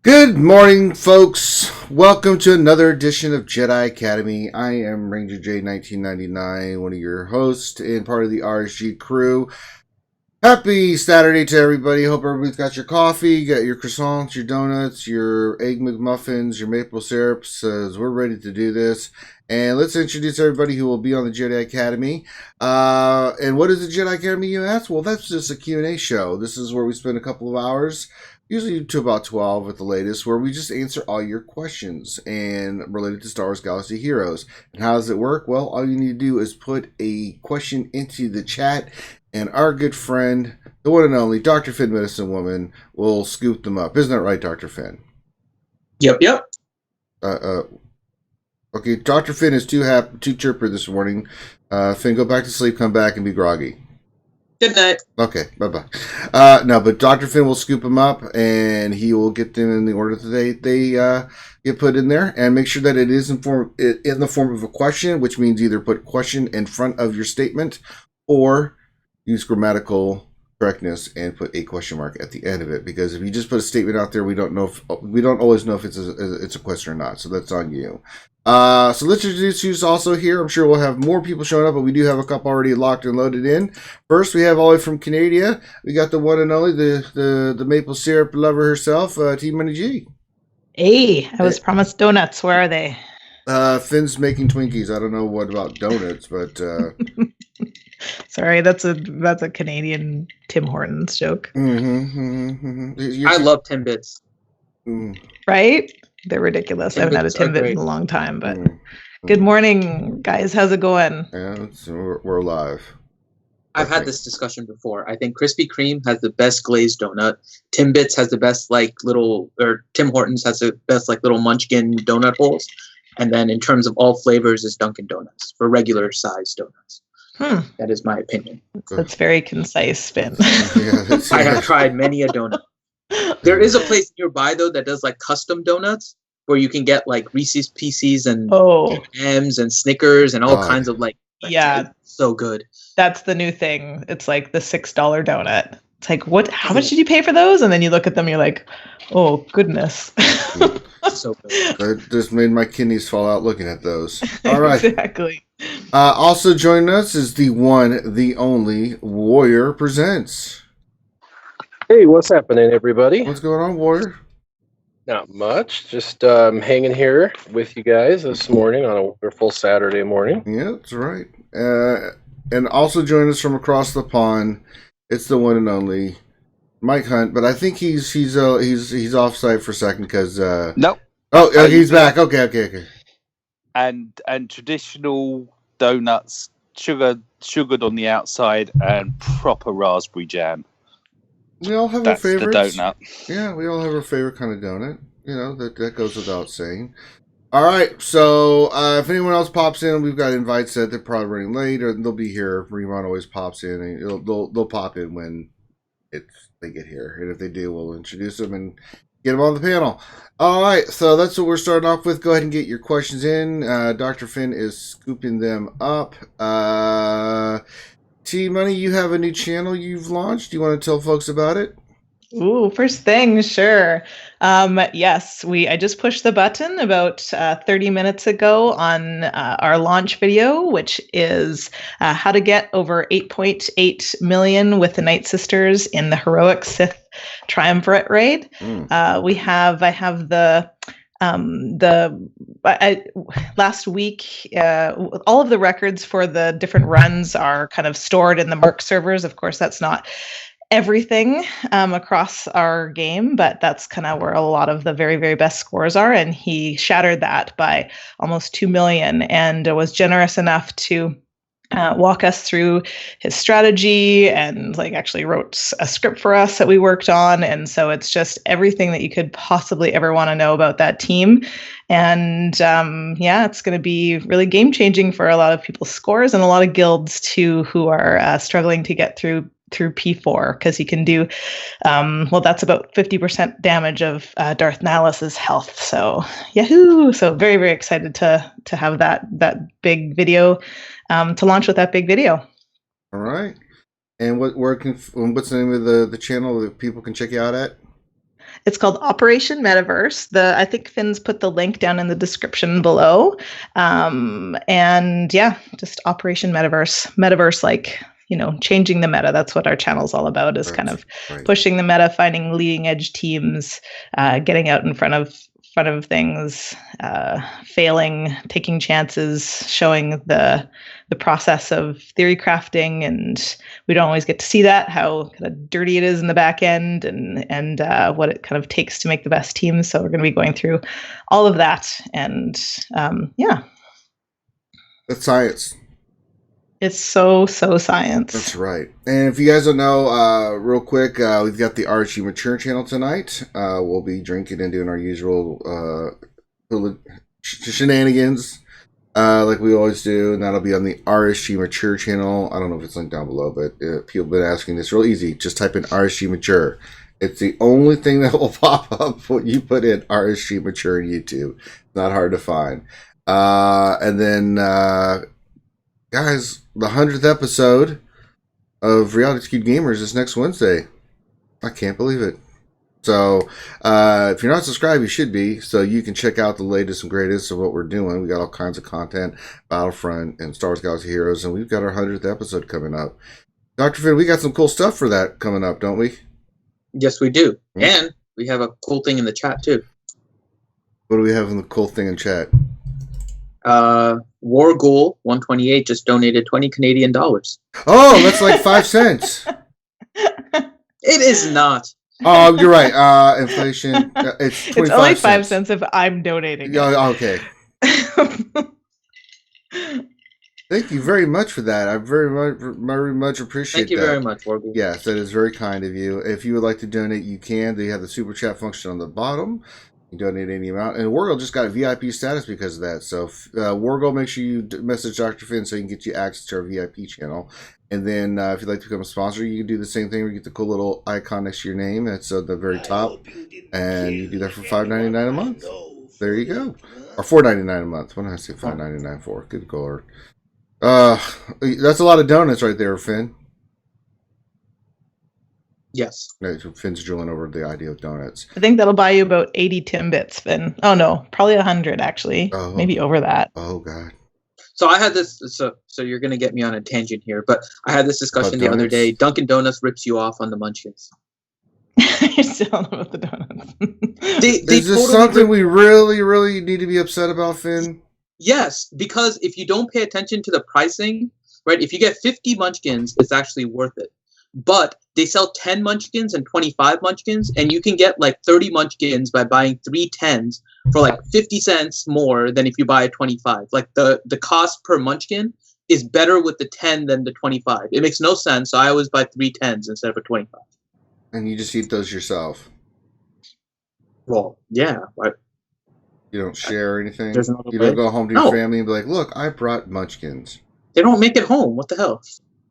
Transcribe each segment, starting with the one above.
Good morning, folks. Welcome to another edition of Jedi Academy. I am Ranger J 1999, one of your hosts and part of the RSG crew. Happy Saturday to everybody. Hope everybody's got your coffee, you got your croissants, your donuts, your egg McMuffins, your maple syrups, as we're ready to do this. And let's introduce everybody who will be on the Jedi Academy. And what is the Jedi Academy, you ask? Well, that's just a Q&A show. This is where we spend a couple of hours, usually to about 12 at the latest, where we just answer all your questions and related to Star Wars Galaxy Heroes. And how does it work? Well, all you need to do is put a question into the chat, and our good friend, the one and only Dr. Finn Medicine Woman, will scoop them up. Isn't that right, Dr. Finn? Yep. Okay, Dr. Finn is too chirper this morning. Finn, go back to sleep, come back, and be groggy. Good night. Okay, bye-bye. No, but Dr. Finn will scoop them up, and he will get them in the order that they get put in there, and make sure that it is in the form of a question, which means either put question in front of your statement, or use grammatical correctness and put a question mark at the end of it. Because if you just put a statement out there, we don't always know if it's a question or not. So that's on you. So let's introduce you also here. I'm sure we'll have more people showing up, but we do have a couple already locked and loaded in. First, we have all the way from Canada. We got the one and only, the maple syrup lover herself, T Money G. Hey, I was promised donuts. Where are they? Finn's making Twinkies. I don't know what about donuts, but sorry, that's a Canadian Tim Hortons joke. I love Timbits. Right? They're ridiculous. I haven't had a Timbit in a long time, but good morning, guys. How's it going? Yeah, we're alive. I've had this discussion before. I think Krispy Kreme has the best glazed donut. Timbits has the best Tim Hortons has the best little munchkin donut holes. And then in terms of all flavors is Dunkin Donuts for regular size donuts. That is my opinion. That's very concise, Finn. I have tried many a donut. There is a place nearby though that does custom donuts where you can get Reese's Pieces and M&Ms and Snickers and all kinds of yeah, so good. That's the new thing. It's like the $6 donut. It's like, what? How much did you pay for those? And then you look at them, you're like, oh goodness. So good. That just made my kidneys fall out looking at those. All right. Exactly. Also joining us is the one, the only Warrior Presents. Hey, what's happening, everybody? What's going on, Warrior? Not much. Just hanging here with you guys this morning on a wonderful Saturday morning. Yeah, that's right. And also joining us from across the pond, it's the one and only Mike Hunt. But I think he's off site for a second because nope. Oh, he's back. Okay. And traditional donuts, sugared on the outside, and proper raspberry jam. We all have our favorites. That's the donut. Yeah, we all have our favorite kind of donut. You know, that goes without saying. All right, so if anyone else pops in, we've got invites set. They're probably running late, or they'll be here. Ramon always pops in, and they'll pop in when they get here. And if they do, we'll introduce them and get them on the panel. All right, so that's what we're starting off with. Go ahead and get your questions in. Dr. Finn is scooping them up. T-Money, you have a new channel you've launched. Do you want to tell folks about it? Ooh, first thing, sure. Yes, I just pushed the button about 30 minutes ago on our launch video, which is how to get over 8.8 million with the Night Sisters in the heroic Sith Triumvirate raid. I have last week, all of the records for the different runs are kind of stored in the Merc servers. Of course, that's not everything across our game, but that's kind of where a lot of the very, very best scores are. And he shattered that by almost 2 million and was generous enough to walk us through his strategy and actually wrote a script for us that we worked on. And so it's just everything that you could possibly ever want to know about that team. And it's going to be really game changing for a lot of people's scores and a lot of guilds too, who are struggling to get through P4, because he can do that's about 50% damage of Darth Nihilus' health. So yahoo! So very, very excited to have that big video, to launch with that big video. All right. And what's the name of the channel that people can check you out at? It's called Operation Metaverse. I think Finn's put the link down in the description below. And yeah, just Operation Metaverse. Metaverse, like, changing the meta. That's what our channel's all about, is kind of pushing the meta, finding leading edge teams, getting out in front of things, failing, taking chances, showing the process of theory crafting. And we don't always get to see that, how kind of dirty it is in the back end, and what it kind of takes to make the best teams. So we're going to be going through all of that. And yeah. That's science. It's so science. That's right. And if you guys don't know, real quick, we've got the RSG Mature channel tonight. We'll be drinking and doing our usual shenanigans, like we always do, and that'll be on the RSG Mature channel. I don't know if it's linked down below, but people have been asking. It's real easy. Just type in RSG Mature. It's the only thing that will pop up when you put in RSG Mature in YouTube. It's not hard to find. And then, guys, the 100th episode of Reality Skewed Gamers is next Wednesday. I can't believe it. So, if you're not subscribed, you should be, so you can check out the latest and greatest of what we're doing. We got all kinds of content, Battlefront and Star Wars Galaxy Heroes, and we've got our 100th episode coming up. Dr. Finn, we got some cool stuff for that coming up, don't we? Yes, we do. Mm-hmm. And we have a cool thing in the chat, too. What do we have in the cool thing in chat? Warghoul 128 just donated $20 Canadian. Oh, that's like 5 cents. It is not. Oh, you're right. Inflation. It's 25 It's only 5 cents. cents if I'm donating. Yeah, okay. Thank you very much for that. I very much appreciate that. Thank you very much, Warghoul. Yes, that is very kind of you. If you would like to donate, you can. They have the super chat function on the bottom. You donate any amount. And Warghoul just got a VIP status because of that. So, Warghoul, make sure you message Dr. Finn so he can get you access to our VIP channel. And then if you'd like to become a sponsor, you can do the same thing where you get the cool little icon next to your name. It's at the very top. And you do that for $5.99 a month. There you go. Or $4.99 a month. What did I say $5.99 for? Good Lord. That's a lot of donuts right there, Finn. Yes. Finn's drilling over the idea of donuts. I think that'll buy you about 80 Timbits, Finn. Oh, no. Probably 100, actually. Oh. Maybe over that. Oh, God. So I had this, so you're going to get me on a tangent here, but I had this discussion the other day. Dunkin Donuts rips you off on the munchkins. You're still on about the donuts. Is this totally something we really, really need to be upset about, Finn? Yes, because if you don't pay attention to the pricing, right, if you get 50 munchkins, it's actually worth it. But they sell 10 munchkins and 25 munchkins, and you can get like 30 munchkins by buying 3 10s for like 50 cents more than if you buy a 25. Like the cost per munchkin is better with the 10 than the 25. It makes no sense, so I always buy 3 10s instead of a 25. And you just eat those yourself? Well, yeah. You don't share anything? You way. Don't go home to your family and be like, look, I brought munchkins. They don't make it home. What the hell?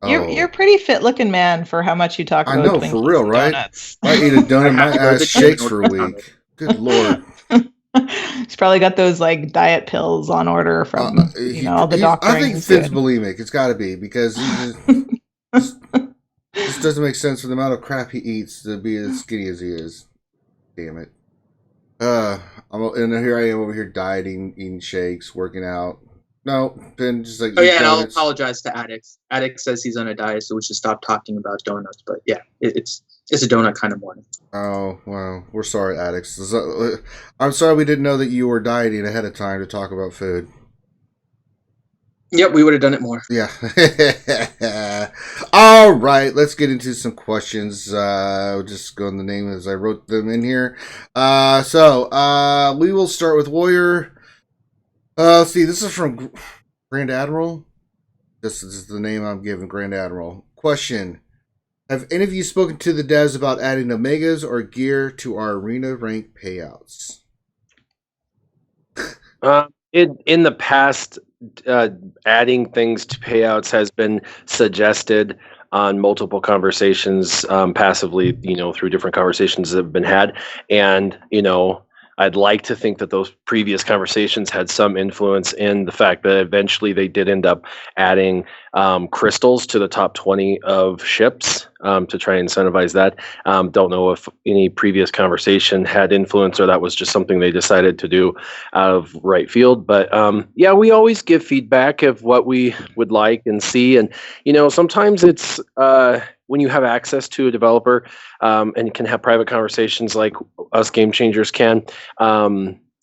You're a pretty fit looking man for how much you talk about. I know, for real, right? Donuts. I eat a donut, my ass shakes for a week. Good Lord. He's probably got those like diet pills on order from all the doctors. I think Finn's bulimic. It's got to be because he just doesn't make sense for the amount of crap he eats to be as skinny as he is. Damn it. And here I am over here dieting, eating shakes, working out. No, Finn just like. Oh yeah, and I'll apologize to Addicts. Addicts says he's on a diet, so we should stop talking about donuts. But yeah, it's a donut kind of morning. Oh well, we're sorry, Addicts. I'm sorry we didn't know that you were dieting ahead of time to talk about food. Yep, we would have done it more. Yeah. All right, let's get into some questions. I'll just go in the name as I wrote them in here. So we will start with Warrior. Let's see, this is from Grand Admiral. This is the name I'm giving, Grand Admiral. Question. Have any of you spoken to the devs about adding Omegas or gear to our arena rank payouts? In the past, adding things to payouts has been suggested on multiple conversations, passively, through different conversations that have been had. And, I'd like to think that those previous conversations had some influence in the fact that eventually they did end up adding crystals to the top 20 of ships to try and incentivize that. Don't know if any previous conversation had influence or that was just something they decided to do out of right field. But yeah, we always give feedback of what we would like and see. And, sometimes it's when you have access to a developer and can have private conversations like us game changers can,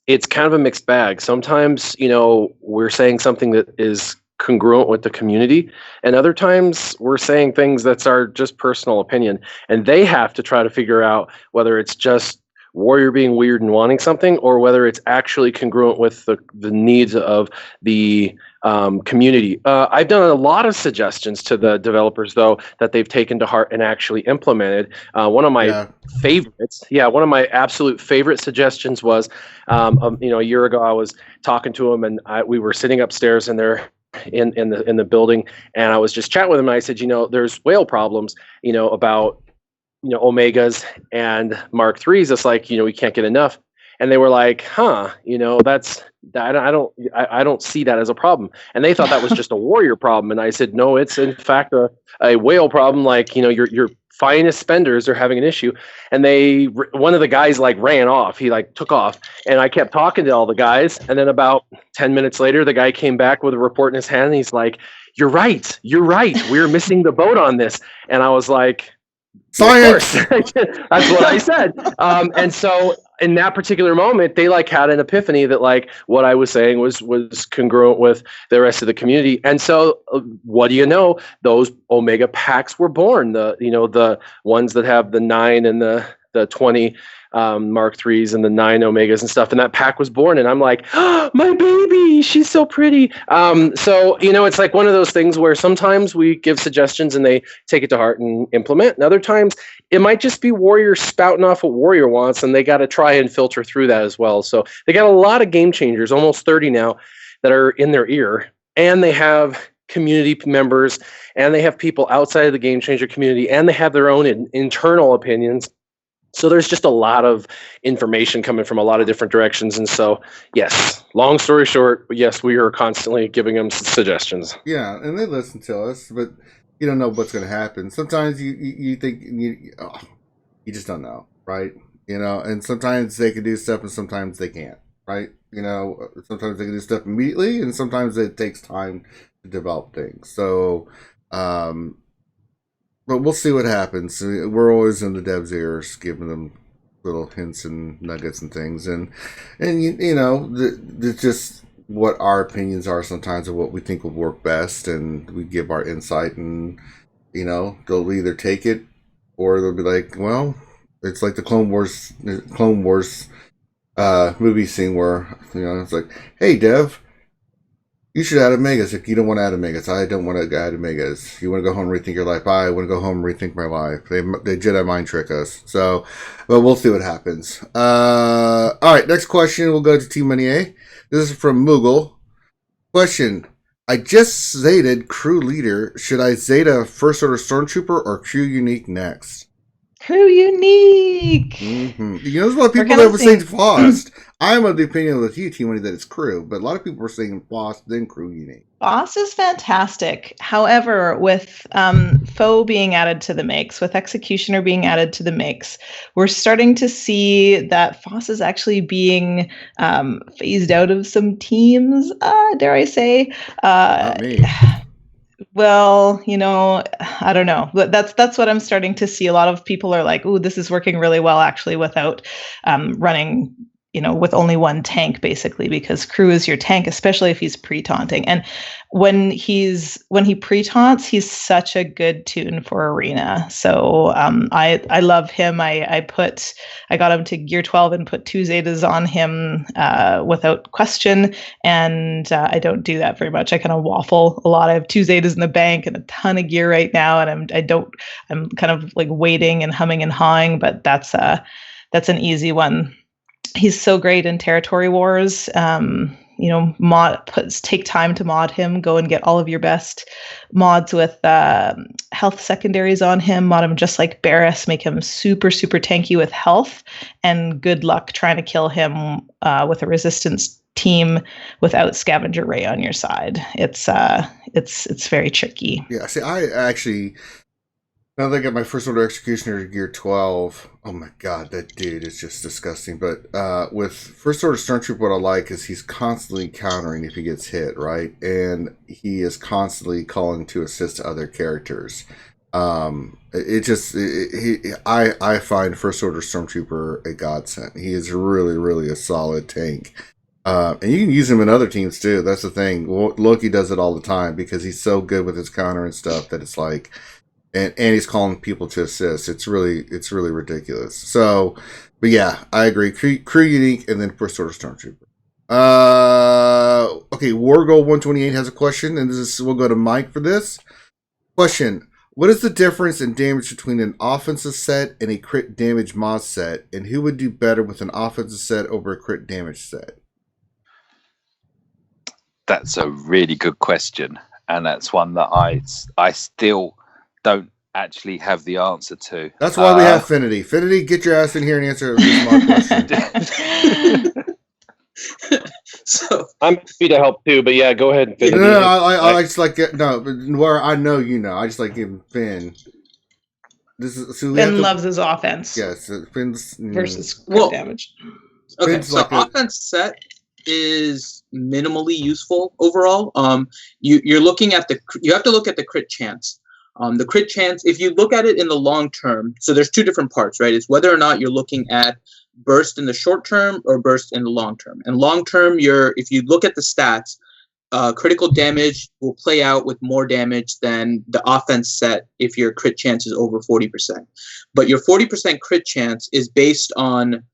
it's kind of a mixed bag. Sometimes, we're saying something that is congruent with the community, and other times we're saying things that are just personal opinion, and they have to try to figure out whether it's just Warrior being weird and wanting something, or whether it's actually congruent with the needs of the community. I've done a lot of suggestions to the developers, though, that they've taken to heart and actually implemented. One of my favorites, one of my absolute favorite suggestions was, a year ago, I was talking to him, and we were sitting upstairs in there in the building, and I was just chatting with him, and I said, there's whale problems, about Omegas and Mark IIIs. It's like, we can't get enough. And they were like, that's I don't see that as a problem. And they thought that was just a Warrior problem. And I said, no, it's in fact a whale problem. Like, your finest spenders are having an issue. And one of the guys ran off. He took off, and I kept talking to all the guys. And then about 10 minutes later, the guy came back with a report in his hand. And he's like, you're right. We're missing the boat on this. And I was like, science. That's what I said. And so in that particular moment, they had an epiphany that what I was saying was congruent with the rest of the community. And so what do you know? Those Omega packs were born. The ones that have the 9 and the 20 Mark IIIs and the 9 Omegas and stuff, and that pack was born, and I'm like, oh, my baby, she's so pretty. So it's one of those things where sometimes we give suggestions and they take it to heart and implement, and other times it might just be Warrior spouting off what Warrior wants, and they got to try and filter through that as well. So they got a lot of game changers, almost 30 now, that are in their ear, and they have community members, and they have people outside of the game changer community, and they have their own internal opinions. So there's just a lot of information coming from a lot of different directions. And so, yes, long story short, yes, we are constantly giving them suggestions. Yeah, and they listen to us, but you don't know what's going to happen. Sometimes you think you just don't know, right? And sometimes they can do stuff and sometimes they can't, right? Sometimes they can do stuff immediately and sometimes it takes time to develop things. So, but we'll see what happens. We're always in the devs' ears, giving them little hints and nuggets and things, and it's just what our opinions are sometimes of what we think will work best, and we give our insight, and they'll either take it or they'll be like, well, it's like the Clone Wars movie scene where it's like, hey, Dev, you should add Omegas if you don't want to add Omegas. I don't want to add Omegas. You want to go home and rethink your life? I want to go home and rethink my life. They Jedi mind trick us. So, but we'll see what happens. All right, next question. We'll go to Team Money A. This is from Moogle. Question. I just Zetaed crew leader. Should I Zeta First Order Stormtrooper or crew unique next? Crew unique. Mm-hmm. There's a lot of people that were saying Foss. I'm of the opinion with you, Team Money, that it's crew, but a lot of people were saying Foss, then crew unique. Foss is fantastic. However, with Foe being added to the mix, with Executioner being added to the mix, we're starting to see that Foss is actually being phased out of some teams, dare I say. Not me. Well, I don't know. But that's what I'm starting to see. A lot of people are like, "Ooh, this is working really well," actually, without running, with only one tank, basically, because crew is your tank, especially if he's pre-taunting. And when he pre-taunts, he's such a good tune for arena. So I love him. I got him to gear 12 and put 2 Zetas on him without question. And I don't do that very much. I kind of waffle a lot. I have 2 Zetas in the bank and a ton of gear right now, and I'm kind of waiting and humming and hawing, but that's an easy one. He's so great in territory wars. take time to mod him. Go and get all of your best mods with health secondaries on him. Mod him just like Barris. Make him super, super tanky with health. And good luck trying to kill him with a resistance team without Scavenger Ray on your side. It's very tricky. Yeah, see, I actually, now that I got my First Order Executioner gear 12, oh my god, that dude is just disgusting. But with First Order Stormtrooper, what I like is he's constantly countering if he gets hit, right? And he is constantly calling to assist other characters. I find First Order Stormtrooper a godsend. He is really, really a solid tank. And you can use him in other teams too. That's the thing. Loki does it all the time because he's so good with his counter and stuff that it's like, and he's calling people to assist. It's really ridiculous. So, but yeah, I agree. Crew unique, and then First Order Stormtrooper. Okay, Wargo 128 has a question, and we'll go to Mike for this question. What is the difference in damage between an offensive set and a crit damage mod set, and who would do better with an offensive set over a crit damage set? That's a really good question, and that's one that I still don't actually have the answer to. That's why we have Finity. Finity, get your ass in here and answer this question. So I'm happy to help too, but yeah, go ahead. Finity. No, I just like where I know I just like giving Finn. Finn loves his offense. Yes, Finn's versus crit damage. Okay, Finn's so like offense set is minimally useful overall. You have to look at the crit chance. The crit chance, if you look at it in the long term, so there's two different parts, right? It's whether or not you're looking at burst in the short term or burst in the long term. And long term, if you look at the stats, critical damage will play out with more damage than the offense set if your crit chance is over 40%. But your 40% crit chance is based on,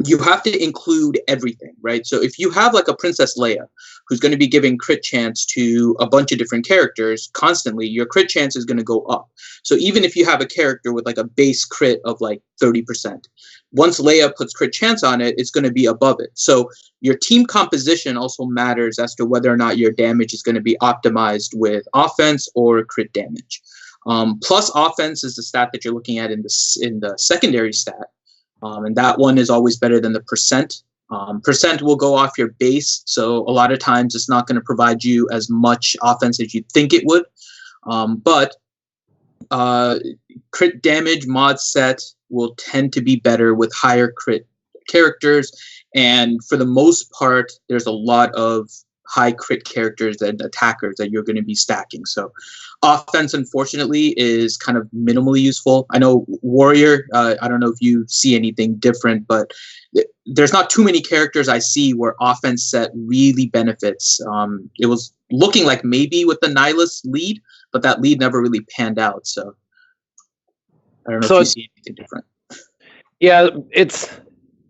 you have to include everything, right? So if you have like a Princess Leia who's going to be giving crit chance to a bunch of different characters constantly, your crit chance is going to go up. So even if you have a character with like a base crit of like 30%, once Leia puts crit chance on it, it's going to be above it. So your team composition also matters as to whether or not your damage is going to be optimized with offense or crit damage. Plus offense is the stat that you're looking at in the secondary stat. And that one is always better than the percent. Percent will go off your base, so a lot of times it's not going to provide you as much offense as you think it would. But crit damage mod set will tend to be better with higher crit characters, and for the most part, there's a lot of high crit characters and attackers that you're going to be stacking. So offense, unfortunately, is kind of minimally useful. I know Warrior, I don't know if you see anything different, but there's not too many characters I see where offense set really benefits. It was looking like maybe with the Nihilus lead, but that lead never really panned out. So I don't know if you see anything different. Yeah,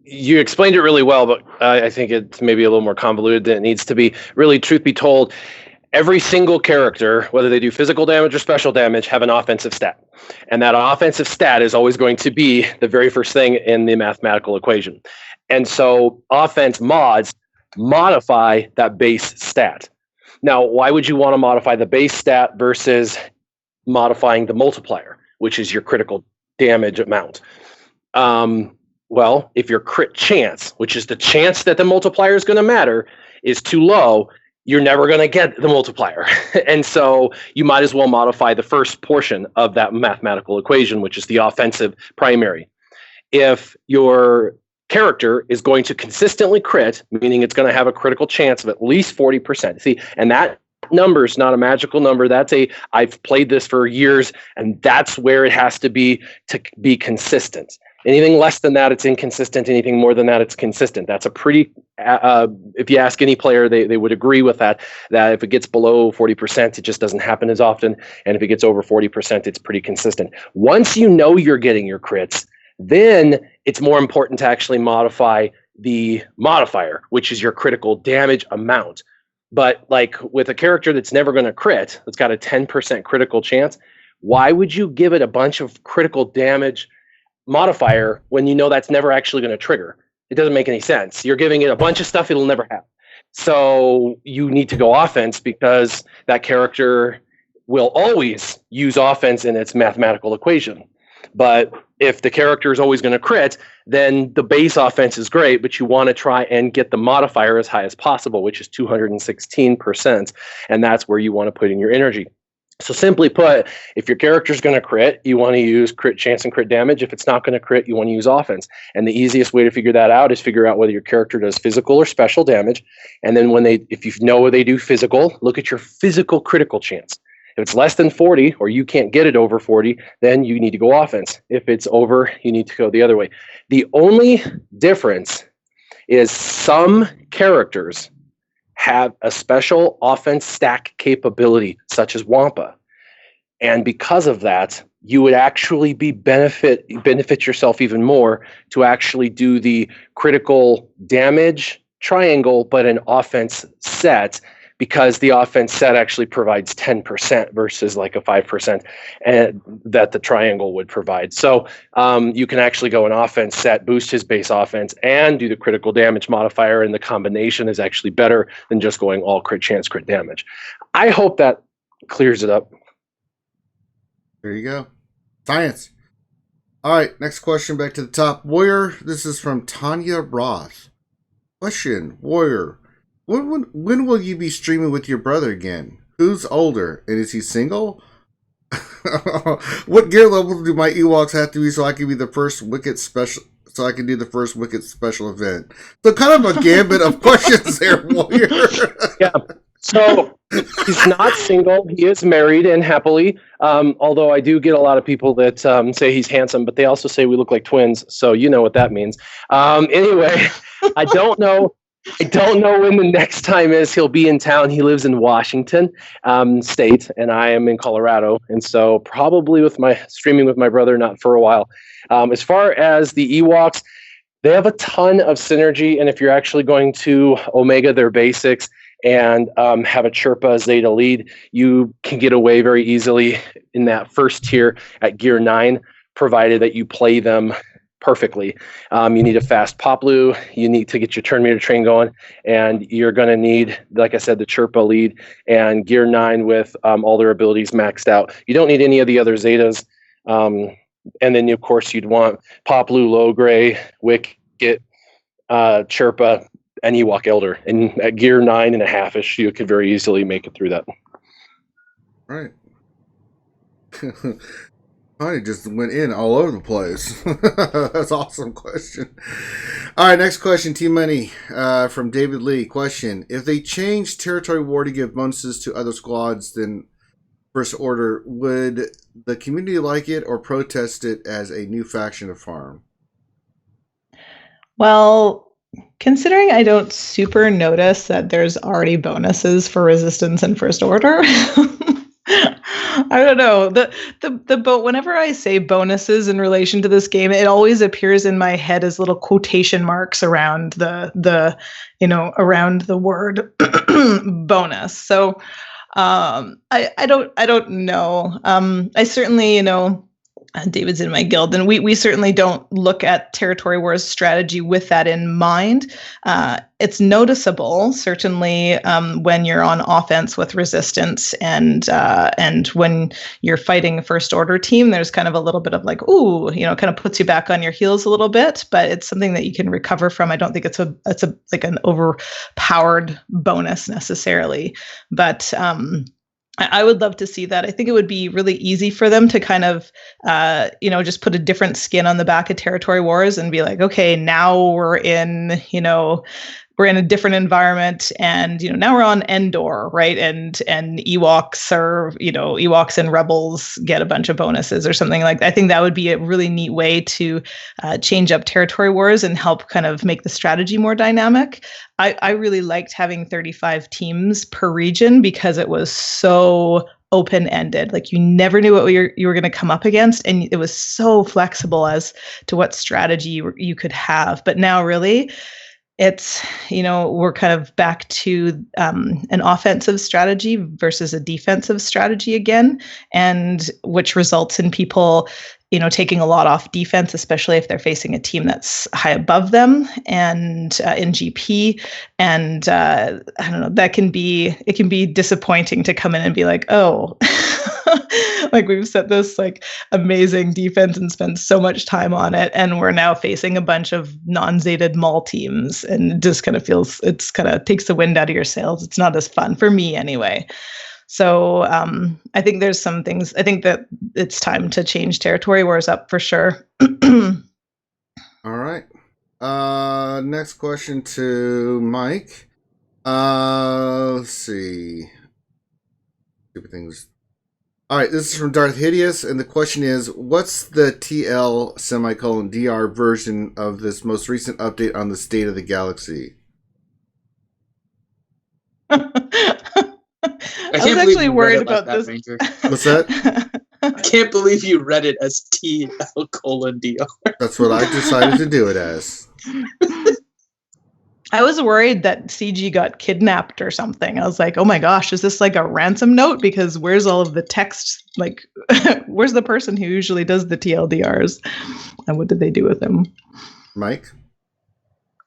you explained it really well, but I think it's maybe a little more convoluted than it needs to be. Really, truth be told, every single character, whether they do physical damage or special damage, have an offensive stat. And that offensive stat is always going to be the very first thing in the mathematical equation. And so offense mods modify that base stat. Now, why would you want to modify the base stat versus modifying the multiplier, which is your critical damage amount? Well, if your crit chance, which is the chance that the multiplier is going to matter, is too low, you're never going to get the multiplier. And so you might as well modify the first portion of that mathematical equation, which is the offensive primary. If your character is going to consistently crit, meaning it's going to have a critical chance of at least 40%. See, and that number is not a magical number. I've played this for years, and that's where it has to be consistent. Anything less than that, it's inconsistent. Anything more than that, it's consistent. That's a pretty, if you ask any player, they would agree with that if it gets below 40%, it just doesn't happen as often. And if it gets over 40%, it's pretty consistent. Once you know you're getting your crits, then it's more important to actually modify the modifier, which is your critical damage amount. But like with a character that's never going to crit, that's got a 10% critical chance, why would you give it a bunch of critical damage modifier when you know that's never actually going to trigger? It doesn't make any sense. You're giving it a bunch of stuff it'll never have. So you need to go offense because that character will always use offense in its mathematical equation. But if the character is always going to crit, then the base offense is great, but you want to try and get the modifier as high as possible, which is 216%. And that's where you want to put in your energy. So simply put, if your character is going to crit, you want to use crit chance and crit damage. If it's not going to crit, you want to use offense. And the easiest way to figure that out is figure out whether your character does physical or special damage. And then if you know they do physical, look at your physical critical chance. If it's less than 40 or you can't get it over 40, then you need to go offense. If it's over, you need to go the other way. The only difference is some characters have a special offense stack capability, such as Wampa. And because of that, you would actually benefit yourself even more to actually do the critical damage triangle, but an offense set, because the offense set actually provides 10% versus like a 5% and that the triangle would provide. So you can actually go an offense set, boost his base offense, and do the critical damage modifier, and the combination is actually better than just going all crit chance, crit damage. I hope that clears it up. There you go. Science. All right, next question back to the top. Warrior, this is from Tanya Roth. Question, Warrior. When will you be streaming with your brother again? Who's older, and is he single? What gear level do my Ewoks have to be so I can be the first Wicked special? So I can do the first Wicked special event. So kind of a gambit of questions there, Warrior. Yeah. So he's not single. He is married and happily. Although I do get a lot of people that say he's handsome, but they also say we look like twins. So you know what that means. Anyway, I don't know when the next time is he'll be in town. He lives in Washington State, and I am in Colorado. And so probably with my streaming with my brother, not for a while. As far as the Ewoks, they have a ton of synergy. And if you're actually going to Omega their basics and have a Chirpa Zeta lead, you can get away very easily in that first tier at Gear 9, provided that you play them perfectly. You need a fast Poplu, you need to get your turn meter train going, and you're going to need, like I said, the Chirpa lead and Gear 9 with all their abilities maxed out. You don't need any of the other Zetas. And then, of course, you'd want Poplu, Logray, Wicket, Chirpa, and Ewok Elder. And at Gear 9.5-ish, you could very easily make it through that. All right. I just went in all over the place. That's an awesome question. All right, next question, Team Money from David Lee. Question, if they change Territory War to give bonuses to other squads than First Order, would the community like it or protest it as a new faction of Farm? Well, considering I don't super notice that there's already bonuses for Resistance and First Order, I don't know. The whenever I say bonuses in relation to this game, it always appears in my head as little quotation marks around the around the word bonus. So I don't know. I certainly, David's in my guild, and we certainly don't look at Territory Wars strategy with that in mind. It's noticeable, certainly, when you're on offense with Resistance and when you're fighting a First Order team. There's kind of a little bit of like, ooh, kind of puts you back on your heels a little bit, but it's something that you can recover from. I don't think it's like an overpowered bonus necessarily, but I would love to see that. I think it would be really easy for them to kind of, just put a different skin on the back of Territory Wars and be like, okay, now we're in a different environment, and now we're on Endor, right? And Ewoks Ewoks and Rebels get a bunch of bonuses or something like that. I think that would be a really neat way to change up Territory Wars and help kind of make the strategy more dynamic. I really liked having 35 teams per region because it was so open-ended. Like you never knew what you were going to come up against, and it was so flexible as to what strategy you could have. But now really, it's, we're kind of back to an offensive strategy versus a defensive strategy again, and which results in people, taking a lot off defense, especially if they're facing a team that's high above them and in GP. And I don't know, it can be disappointing to come in and be like, oh, like we've set this like amazing defense and spent so much time on it, and we're now facing a bunch of non-zated mall teams, and it just kind of feels, it's kind of takes the wind out of your sails. It's not as fun for me anyway. So I think there's some things, I think that it's time to change territory wars up for sure. All right. Next question to Mike. Let's see. Stupid things. All right, this is from Darth Hideous, and the question is, what's the TL:DR version of this most recent update on the state of the galaxy? I was actually worried about this. Ranger. What's that? I can't believe you read it as TL:DR. That's what I decided to do it as. I was worried that CG got kidnapped or something. I was like, oh my gosh, is this like a ransom note? Because where's all of the text? Like, where's the person who usually does the TLDRs? And what did they do with him? Mike?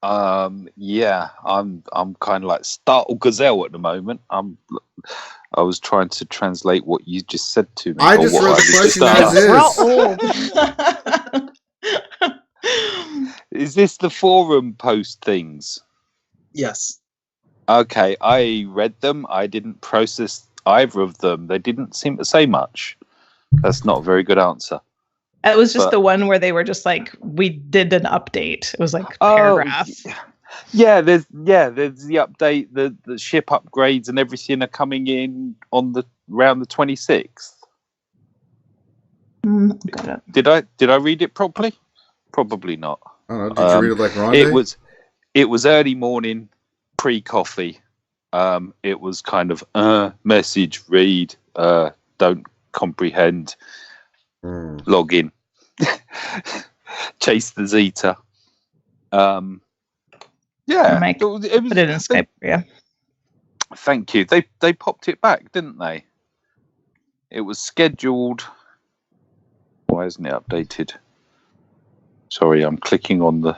Yeah, I'm kind of like startled gazelle at the moment. I was trying to translate what you just said to me. I just read the question as is. We're all old. Is this the forum post things? Yes. Okay, I read them. I didn't process either of them. They didn't seem to say much. That's not a very good answer. It was just the one where they were just like, we did an update. It was like a paragraph. Yeah, there's the update. The ship upgrades and everything are coming in on around the 26th. Got it. Did I read it properly? Probably not. I don't know. Did you read it like Ronde? It was early morning, pre-coffee. It was kind of message, read, don't comprehend, log in, chase the Zeta. Yeah, Mike, put it in Skype for you. Thank you. They popped it back, didn't they? It was scheduled. Why isn't it updated? Sorry, I'm clicking on the...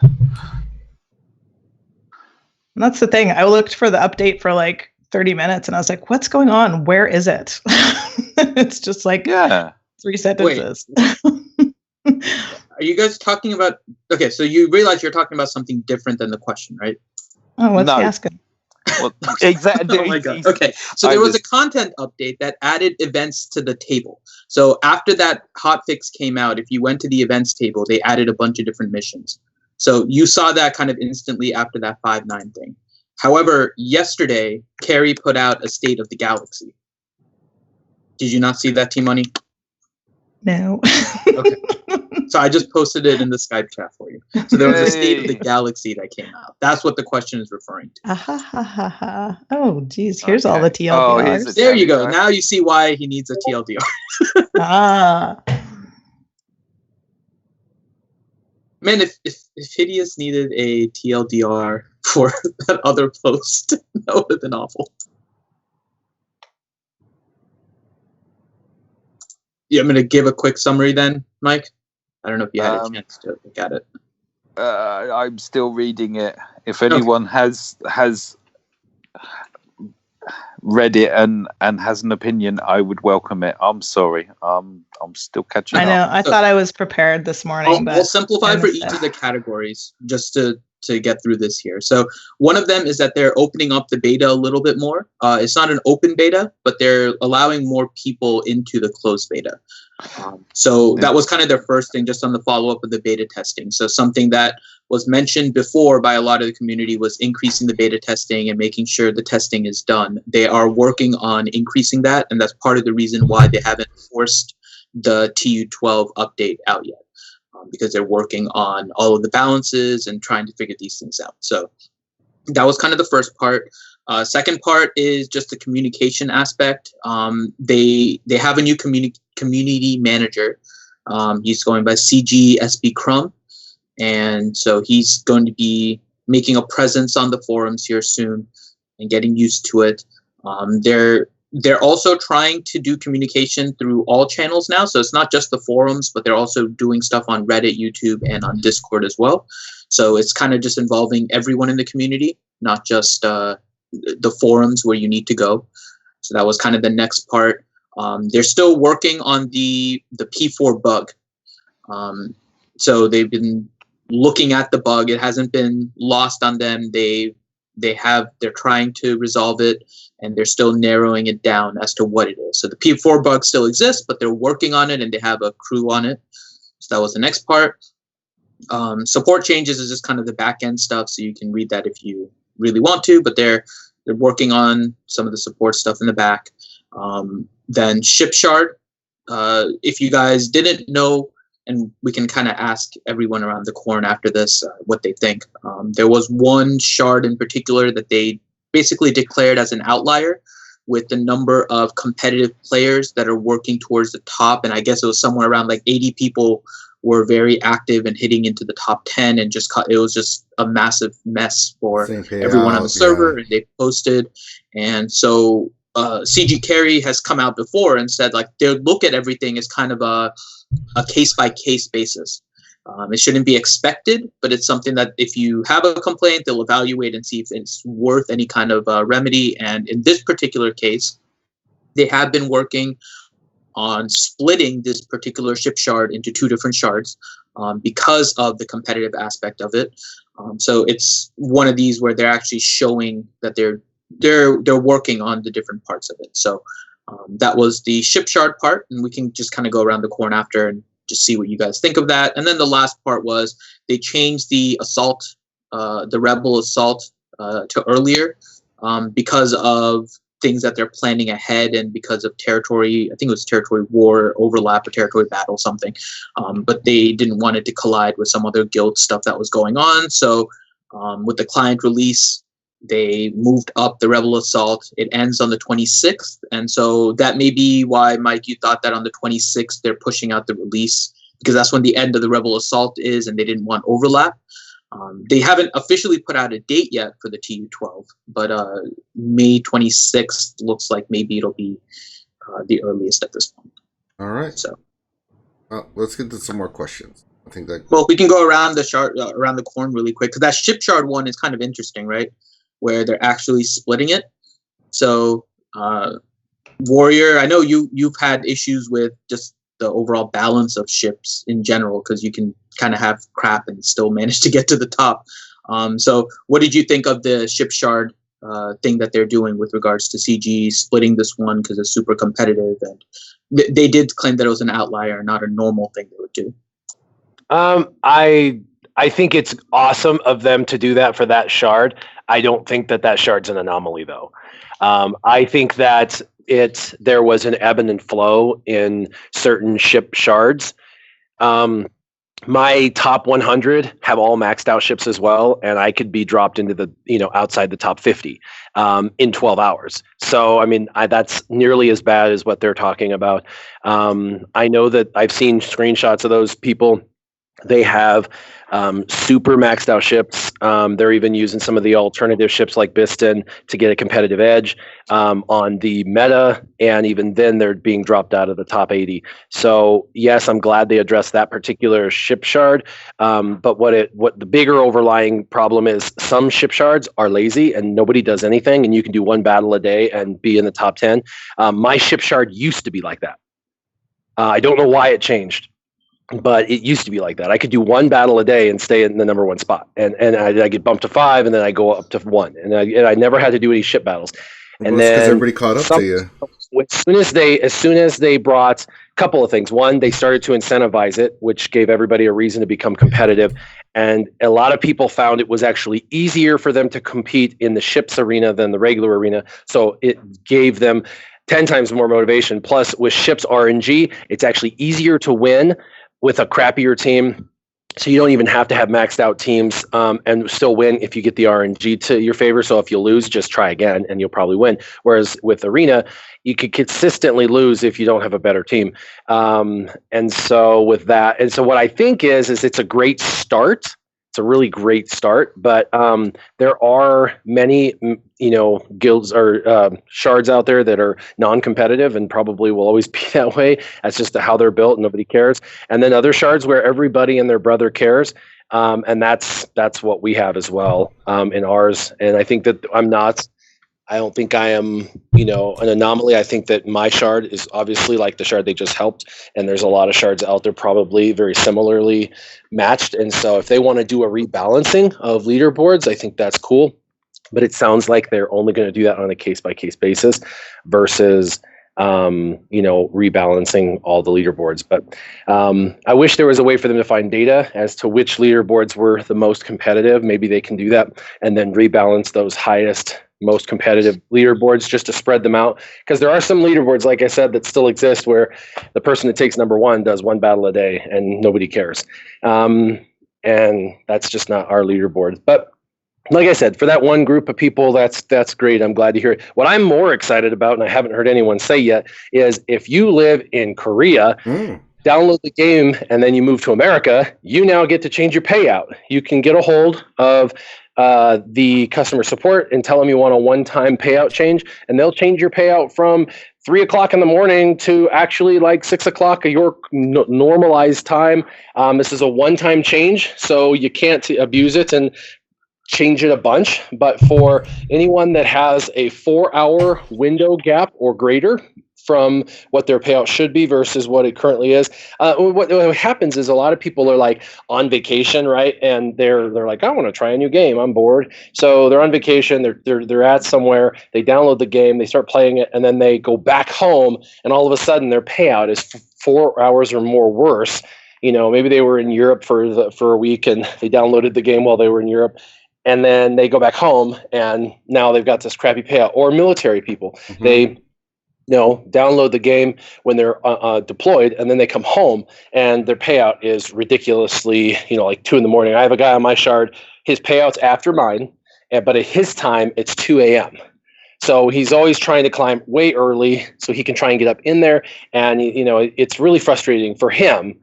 And that's the thing. I looked for the update for like 30 minutes and I was like, what's going on? Where is it? It's just like 3 sentences. Are you guys talking about... Okay, so you realize you're talking about something different than the question, right? Oh, what's he asking? Well, exactly. Oh my God. Okay, so there was a content update that added events to the table. So after that hotfix came out, if you went to the events table, they added a bunch of different missions. So you saw that kind of instantly after that 5.9 thing. However, yesterday, Carrie put out a State of the Galaxy. Did you not see that, T-Money? No. Okay. So I just posted it in the Skype chat for you. So there was a State of the Galaxy that came out. That's what the question is referring to. Oh, geez. Here's all the TLDRs. Oh, there you go. Now you see why he needs a TLDR. Man, if Hideous needed a TLDR for that other post, that would have been awful. Yeah, I'm going to give a quick summary then, Mike. I don't know if you had a chance to look at it. I'm still reading it. If anyone has read it and has an opinion, I would welcome it. I'm sorry. I'm still catching up. I know. I thought I was prepared this morning. I'll simplify for each of the categories just to get through this here. So one of them is that they're opening up the beta a little bit more. It's not an open beta, but they're allowing more people into the closed beta. So that was kind of their first thing, just on the follow-up of the beta testing. So something that was mentioned before by a lot of the community was increasing the beta testing and making sure the testing is done. They are working on increasing that, and that's part of the reason why they haven't forced the TU12 update out yet, because they're working on all of the balances and trying to figure these things out. So that was kind of the first part. Second part is just the communication aspect. They have a new community manager. He's going by CG SB Crumb. And so he's going to be making a presence on the forums here soon and getting used to it. They're They're also trying to do communication through all channels now. So it's not just the forums, but they're also doing stuff on Reddit, YouTube, and on Discord as well. So it's kind of just involving everyone in the community, not just the forums where you need to go. So that was kind of the next part. They're still working on the P4 bug. So they've been looking at the bug. It hasn't been lost on them. They're trying to resolve it, and they're still narrowing it down as to what it is. So the P4 bug still exists, but they're working on it, and they have a crew on it. So that was the next part. Support changes is just kind of the back end stuff, so you can read that if you really want to, but they're working on some of the support stuff in the back. Then ship shard, if you guys didn't know, and we can kind of ask everyone around the corn after this what they think. There was one shard in particular that they basically declared as an outlier with the number of competitive players that are working towards the top, and I guess it was somewhere around like 80 people were very active and hitting into the top 10, and it was just a massive mess for everyone on the server. Yeah. And they posted, and so CG Carry has come out before and said like they look at everything as kind of a case by case basis. It shouldn't be expected, but it's something that if you have a complaint, they'll evaluate and see if it's worth any kind of remedy. And in this particular case, they have been working on splitting this particular ship shard into 2 different shards because of the competitive aspect of it. So it's one of these where they're actually showing that they're working on the different parts of it. So that was the ship shard part, and we can just kind of go around the corn after and just see what you guys think of that. And then the last part was they changed the assault, the rebel assault to earlier because of things that they're planning ahead and because of territory, I think it was territory war overlap or territory battle something, but they didn't want it to collide with some other guild stuff that was going on. So with the client release, they moved up the Rebel Assault. It ends on the 26th. And so that may be why, Mike, you thought that on the 26th they're pushing out the release, because that's when the end of the Rebel Assault is and they didn't want overlap. They haven't officially put out a date yet for the TU12, but May 26th looks like maybe it'll be the earliest at this point. All right. So let's get to some more questions. I think that. Well, we can go around the shard, around the corn really quick, because that ship shard one is kind of interesting, right? Where they're actually splitting it. So, Warrior, I know you've had issues with just the overall balance of ships in general, because you can kind of have crap and still manage to get to the top. So what did you think of the ship shard thing that they're doing with regards to CG splitting this one because it's super competitive? And they did claim that it was an outlier, not a normal thing they would do. I think it's awesome of them to do that for that shard. I don't think that shard's an anomaly, though. I think that there was an ebb and flow in certain ship shards. My top 100 have all maxed out ships as well, and I could be dropped into the outside the top 50 in 12 hours. So I mean, that's nearly as bad as what they're talking about. I know that I've seen screenshots of those people. They have super maxed out ships. They're even using some of the alternative ships like Biston to get a competitive edge on the meta, and even then they're being dropped out of the top 80. So yes, I'm glad they addressed that particular ship shard. But what the bigger overlying problem is, some ship shards are lazy and nobody does anything, and you can do one battle a day and be in the top 10. My ship shard used to be like that. I don't know why it changed, but it used to be like that. I could do one battle a day and stay in the number 1 spot, and I get bumped to 5, and then I go up to 1, and I never had to do any ship battles. And well, then because everybody caught up to you. As soon as they brought a couple of things. One, they started to incentivize it, which gave everybody a reason to become competitive, and a lot of people found it was actually easier for them to compete in the ships arena than the regular arena. So it gave them 10 times more motivation. Plus, with ships RNG, it's actually easier to win with a crappier team, so you don't even have to have maxed out teams and still win if you get the RNG to your favor. So if you lose, just try again and you'll probably win. Whereas with Arena, you could consistently lose if you don't have a better team. And so with that, and so what I think is it's a great start it's a really great start, but there are many, guilds or shards out there that are non-competitive and probably will always be that way. That's just how they're built. Nobody cares. And then other shards where everybody and their brother cares. And that's what we have as well in ours. And I think that I don't think I am, an anomaly. I think that my shard is obviously like the shard they just helped, and there's a lot of shards out there probably very similarly matched. And so if they want to do a rebalancing of leaderboards, I think that's cool. But it sounds like they're only going to do that on a case-by-case basis versus, rebalancing all the leaderboards. But I wish there was a way for them to find data as to which leaderboards were the most competitive. Maybe they can do that and then rebalance those highest, most competitive leaderboards just to spread them out, because there are some leaderboards, like I said, that still exist where the person that takes number one does one battle a day and nobody cares, and that's just not our leaderboard. But like I said, for that one group of people, that's great. I'm glad to hear it. What I'm more excited about, and I haven't heard anyone say yet, is if you live in Korea, download the game and then you move to America, you now get to change your payout. You can get a hold of the customer support and tell them you want a one-time payout change, and they'll change your payout from 3 o'clock in the morning to actually like 6 o'clock of your normalized time. This is a one-time change, so you can't abuse it and change it a bunch. But for anyone that has a 4-hour window gap or greater from what their payout should be versus what it currently is. What happens is a lot of people are like on vacation, right? And they're like, I want to try a new game. I'm bored. So they're on vacation. They're at somewhere. They download the game. They start playing it, and then they go back home, and all of a sudden their payout is 4 hours or more worse. Maybe they were in Europe for a week and they downloaded the game while they were in Europe. And then they go back home, and now they've got this crappy payout. Or military people, they download the game when they're deployed, and then they come home and their payout is ridiculously, like 2 a.m. I have a guy on my shard, his payout's after mine, but at his time it's 2 a.m. So he's always trying to climb way early so he can try and get up in there. And, it's really frustrating for him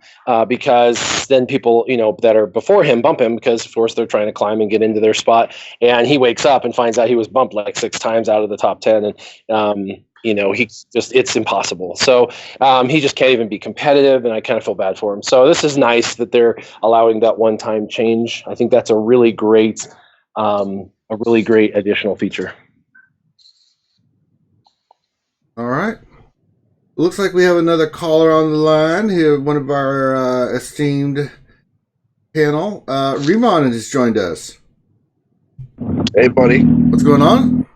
because then people, that are before him bump him because, of course, they're trying to climb and get into their spot. And he wakes up and finds out he was bumped like 6 times out of the top 10. And, it's impossible. So he just can't even be competitive. And I kind of feel bad for him. So this is nice that they're allowing that one-time change. I think that's a really great additional feature. All right. Looks like we have another caller on the line here. One of our esteemed panel. Ramon has joined us. Hey, buddy. What's going on?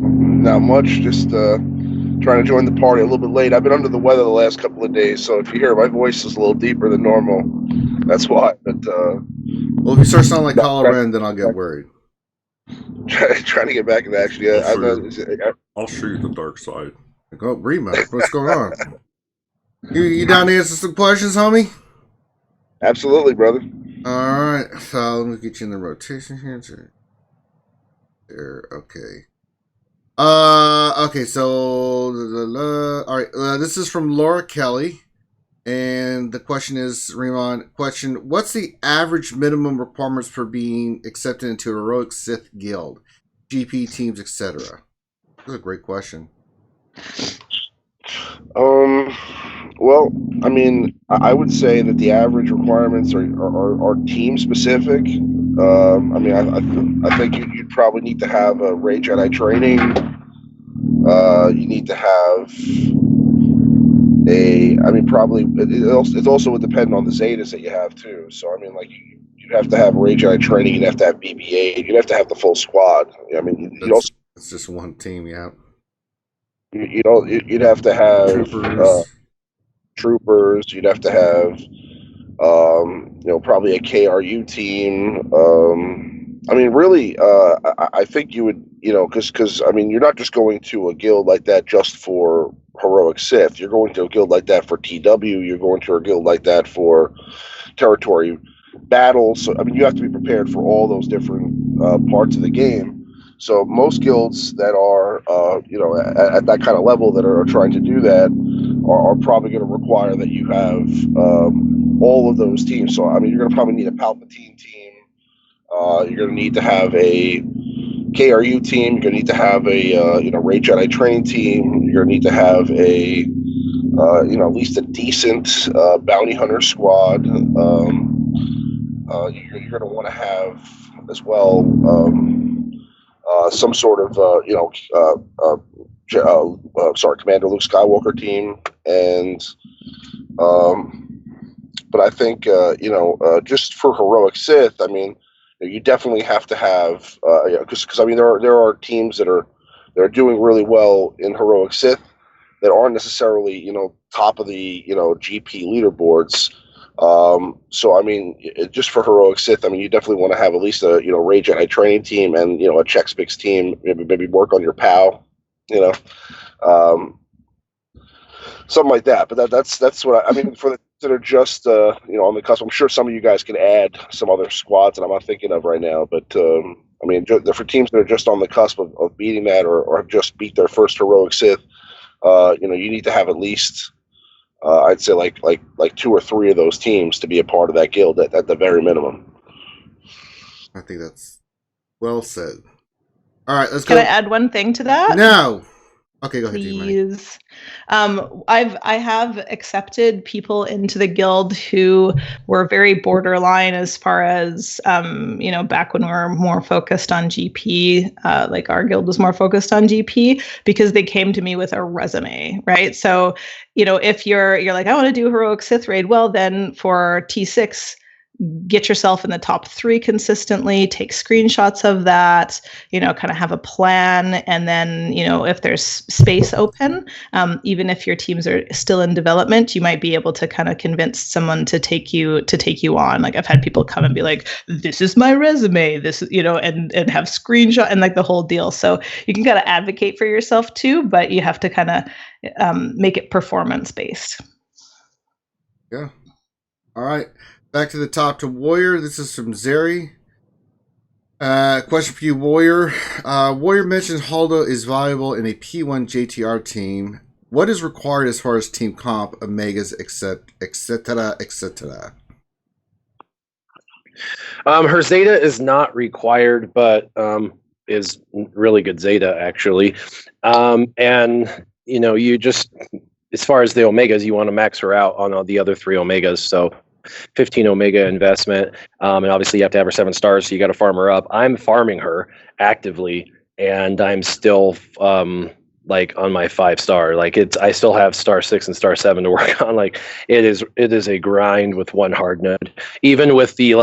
Not much. Just trying to join the party a little bit late. I've been under the weather the last couple of days, so if you hear my voice is a little deeper than normal, that's why. But well, if you start sounding like Kylo Ren, then I'll get worried. Trying to get back into action. Yeah, I'll show you the dark side. Oh, Remo, what's going on? You down to answer some questions, homie? Absolutely, brother. All right, so let me get you in the rotation here. There, okay. Okay, so all right. This is from Laura Kelly, and the question is, Ramon, what's the average minimum requirements for being accepted into a heroic Sith guild, GP teams, etc.? That's a great question. Well, I mean, I would say that the average requirements are team specific. I mean, I think you'd probably need to have a Ray Jedi training. You need to have probably it also would depend on the Zetas that you have too. So I mean, like you'd have to have Ray Jedi training. You'd have to have BB-8. You'd have to have the full squad. I mean, it's just one team, yeah. You'd have to have troopers. You'd have to have, probably a KRU team. I mean, really, I think you would, because I mean, you're not just going to a guild like that just for heroic Sith. You're going to a guild like that for TW. You're going to a guild like that for territory battles. So, I mean, you have to be prepared for all those different parts of the game. So most guilds that are, at that kind of level that are trying to do that are probably going to require that you have all of those teams. So, I mean, you're going to probably need a Palpatine team. You're going to need to have a KRU team. You're going to need to have a Ray Jedi training team. You're going to need to have a at least a decent bounty hunter squad. You're going to want to have as well some sort of Commander Luke Skywalker team, and but I think just for heroic Sith, I mean, you definitely have to have because I mean there are teams that are doing really well in heroic Sith that aren't necessarily top of the GP leaderboards. So I mean, just for heroic Sith, I mean, you definitely want to have at least a Ray Jedi training team and a Chex Mix team. Maybe work on your POW, something like that. But that's what I mean for the that are just on the cusp. I'm sure some of you guys can add some other squads that I'm not thinking of right now. But I mean, for teams that are just on the cusp of beating that or have just beat their first heroic Sith, you need to have at least. I'd say like 2 or 3 of those teams to be a part of that guild at the very minimum. I think that's well said. All right, let's go. Can I add one thing to that? No. Okay, go ahead. Please. I have accepted people into the guild who were very borderline as far as back when we were more focused on GP, like our guild was more focused on GP, because they came to me with a resume, right? So, if you're like, I want to do heroic Sith raid, well then for T6, get yourself in the top 3 consistently, take screenshots of that, kind of have a plan. And then, if there's space open, even if your teams are still in development, you might be able to kind of convince someone to take you on. Like I've had people come and be like, this is my resume, this, and have screenshot and like the whole deal. So you can kind of advocate for yourself too, but you have to kind of make it performance based. Yeah. All right. Back to the top to Warrior. This is from Zeri. Question for you, Warrior. Warrior mentioned Holdo is valuable in a P1 JTR team. What is required as far as team comp, Omegas, etc., etc.? Her Zeta is not required, but is really good Zeta, actually. And, you just, as far as the Omegas, you want to max her out on all the other 3 Omegas. So 15 Omega investment, and obviously you have to have her 7 stars, so you got to farm her up. I'm farming her actively, and I'm still like on my 5 star. Like I still have star 6 and star 7 to work on. Like it is a grind with 1 hard node. Even with the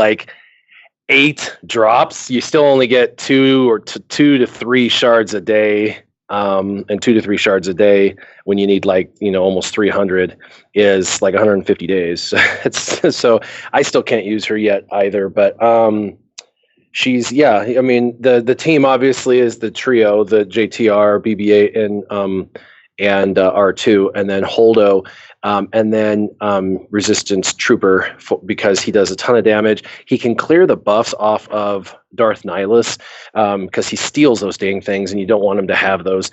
8 drops, you still only get 2 to 3 shards a day. And 2 to 3 shards a day when you need almost 300 is like 150 days. So I still can't use her yet either, but she's, I mean, the team obviously is the trio, the JTR, BB-8 and R2, and then Holdo, and then Resistance Trooper, because he does a ton of damage. He can clear the buffs off of Darth Nihilus because he steals those dang things, and you don't want him to have those.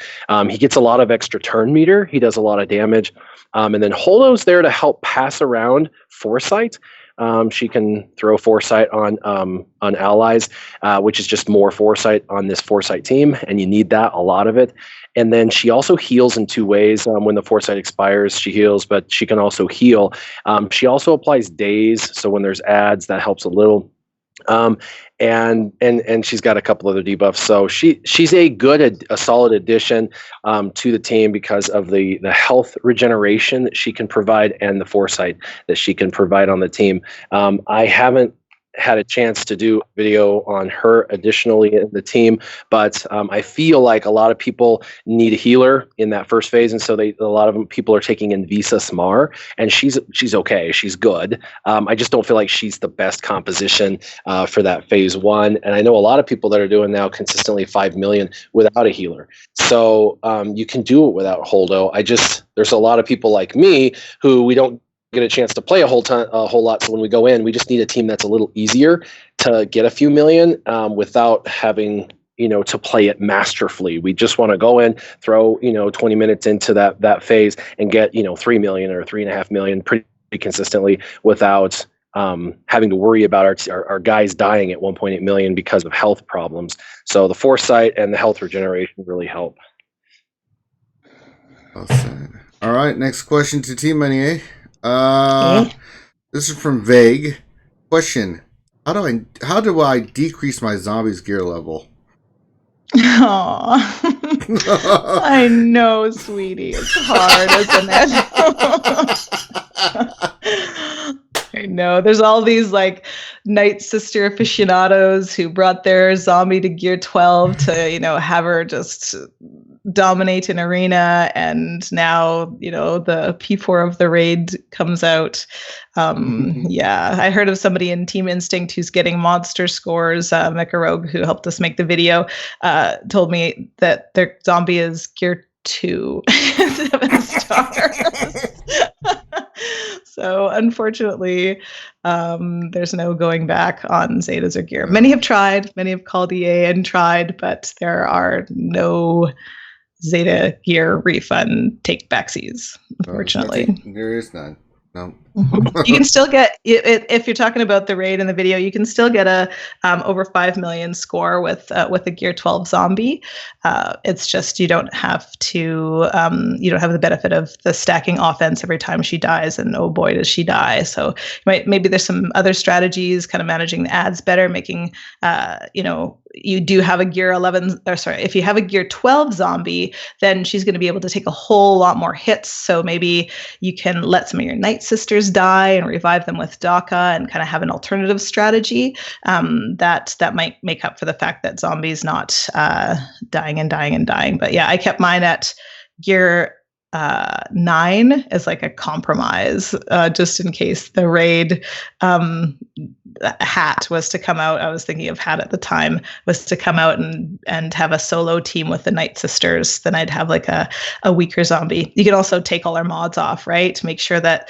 He gets a lot of extra turn meter. He does a lot of damage. And then Holdo's there to help pass around Foresight. She can throw Foresight on allies, which is just more Foresight on this Foresight team, and you need that, a lot of it. And then she also heals in 2 ways. When the Foresight expires, she heals, but she can also heal. She also applies daze, so when there's ads, that helps a little. And she's got a couple other debuffs, so she's a solid addition to the team because of the health regeneration that she can provide and the Foresight that she can provide on the team. I haven't had a chance to do a video on her additionally in the team, but I feel like a lot of people need a healer in that first phase, and so a lot of people are taking in Visa Smar, and she's okay, she's good. I just don't feel like she's the best composition for that phase 1, and I know a lot of people that are doing now consistently 5 million without a healer. So you can do it without Holdo. There's a lot of people like me who we don't get a chance to play a whole lot. So when we go in, we just need a team that's a little easier to get a few million without having to play it masterfully. We just want to go in, throw 20 minutes into that phase and get 3 million or 3.5 million pretty consistently without having to worry about our guys dying at 1.8 million because of health problems. So the foresight and the health regeneration really help. Well said. All right, next question to Team Money. This is from Vague. Question: How do I decrease my zombies gear level? Aww. I know, sweetie. It's hard, isn't it? I know. There's all these like Night Sister aficionados who brought their zombie to gear 12 to, have her just dominate an arena, and now the P4 of the raid comes out. Yeah, I heard of somebody in Team Instinct who's getting monster scores. Mecha Rogue, who helped us make the video, told me that their zombie is gear 2, 7 stars. So unfortunately, there's no going back on Zetas or gear. Many have tried, many have called EA and tried, but there are no Zeta gear refund take backsies, unfortunately. There is none. No. You can still get, if you're talking about the raid in the video, you can still get a over 5 million score with a gear 12 zombie. It's just you don't have the benefit of the stacking offense every time she dies, and oh boy does she die. So maybe there's some other strategies, kind of managing the ads better, making you do have a gear 11, or sorry, if you have a gear 12 zombie, then she's going to be able to take a whole lot more hits. So maybe you can let some of your Night Sisters die and revive them with DACA, and kind of have an alternative strategy that might make up for the fact that zombies not dying. But yeah, I kept mine at gear 9 as like a compromise, just in case the raid hat was to come out. I was thinking of hat at the time was to come out and have a solo team with the Night Sisters. Then I'd have like a weaker zombie. You can also take all our mods off, right, to make sure that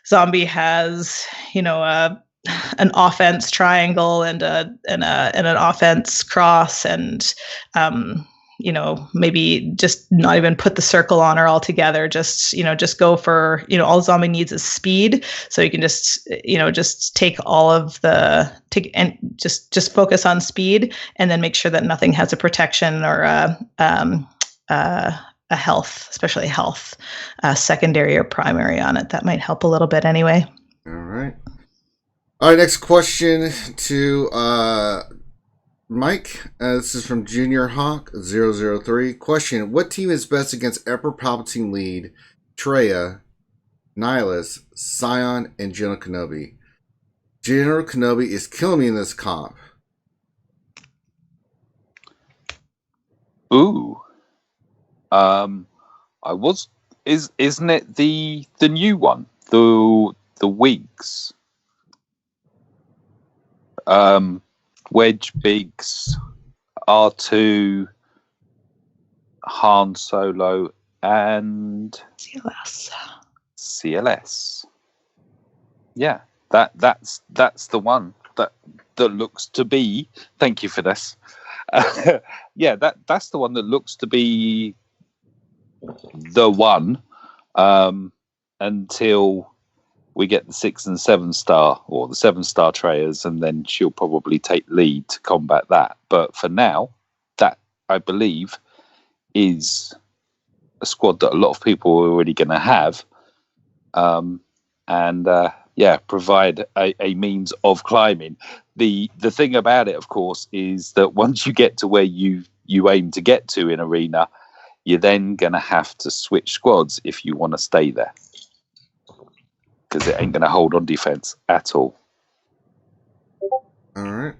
zombie has an offense triangle and an offense cross, and maybe just not even put the circle on her altogether. Just go for, all zombie needs is speed. So you can just take all of and just focus on speed, and then make sure that nothing has a protection or a health, especially health, secondary or primary on it. That might help a little bit anyway. All right. Next question to Mike. This is from JuniorHawk 003. Question: What team is best against Emperor Palpatine lead, Traya, Nihilus, Scion, and General Kenobi? General Kenobi is killing me in this comp. Ooh. Isn't it the new one? The Wigs. Wedge, Biggs, R2, Han Solo, and CLS. Yeah, that's the one that looks to be. Thank you for this. Yeah, that's the one that looks to be the one until we get the 6 and 7 star, or the 7 star Trayers, and then she'll probably take lead to combat that. But for now, that, I believe, is a squad that a lot of people are already going to have, provide a means of climbing. The thing about it, of course, is that once you get to where you aim to get to in Arena, you're then going to have to switch squads if you want to stay there, because it ain't going to hold on defense at all. All right.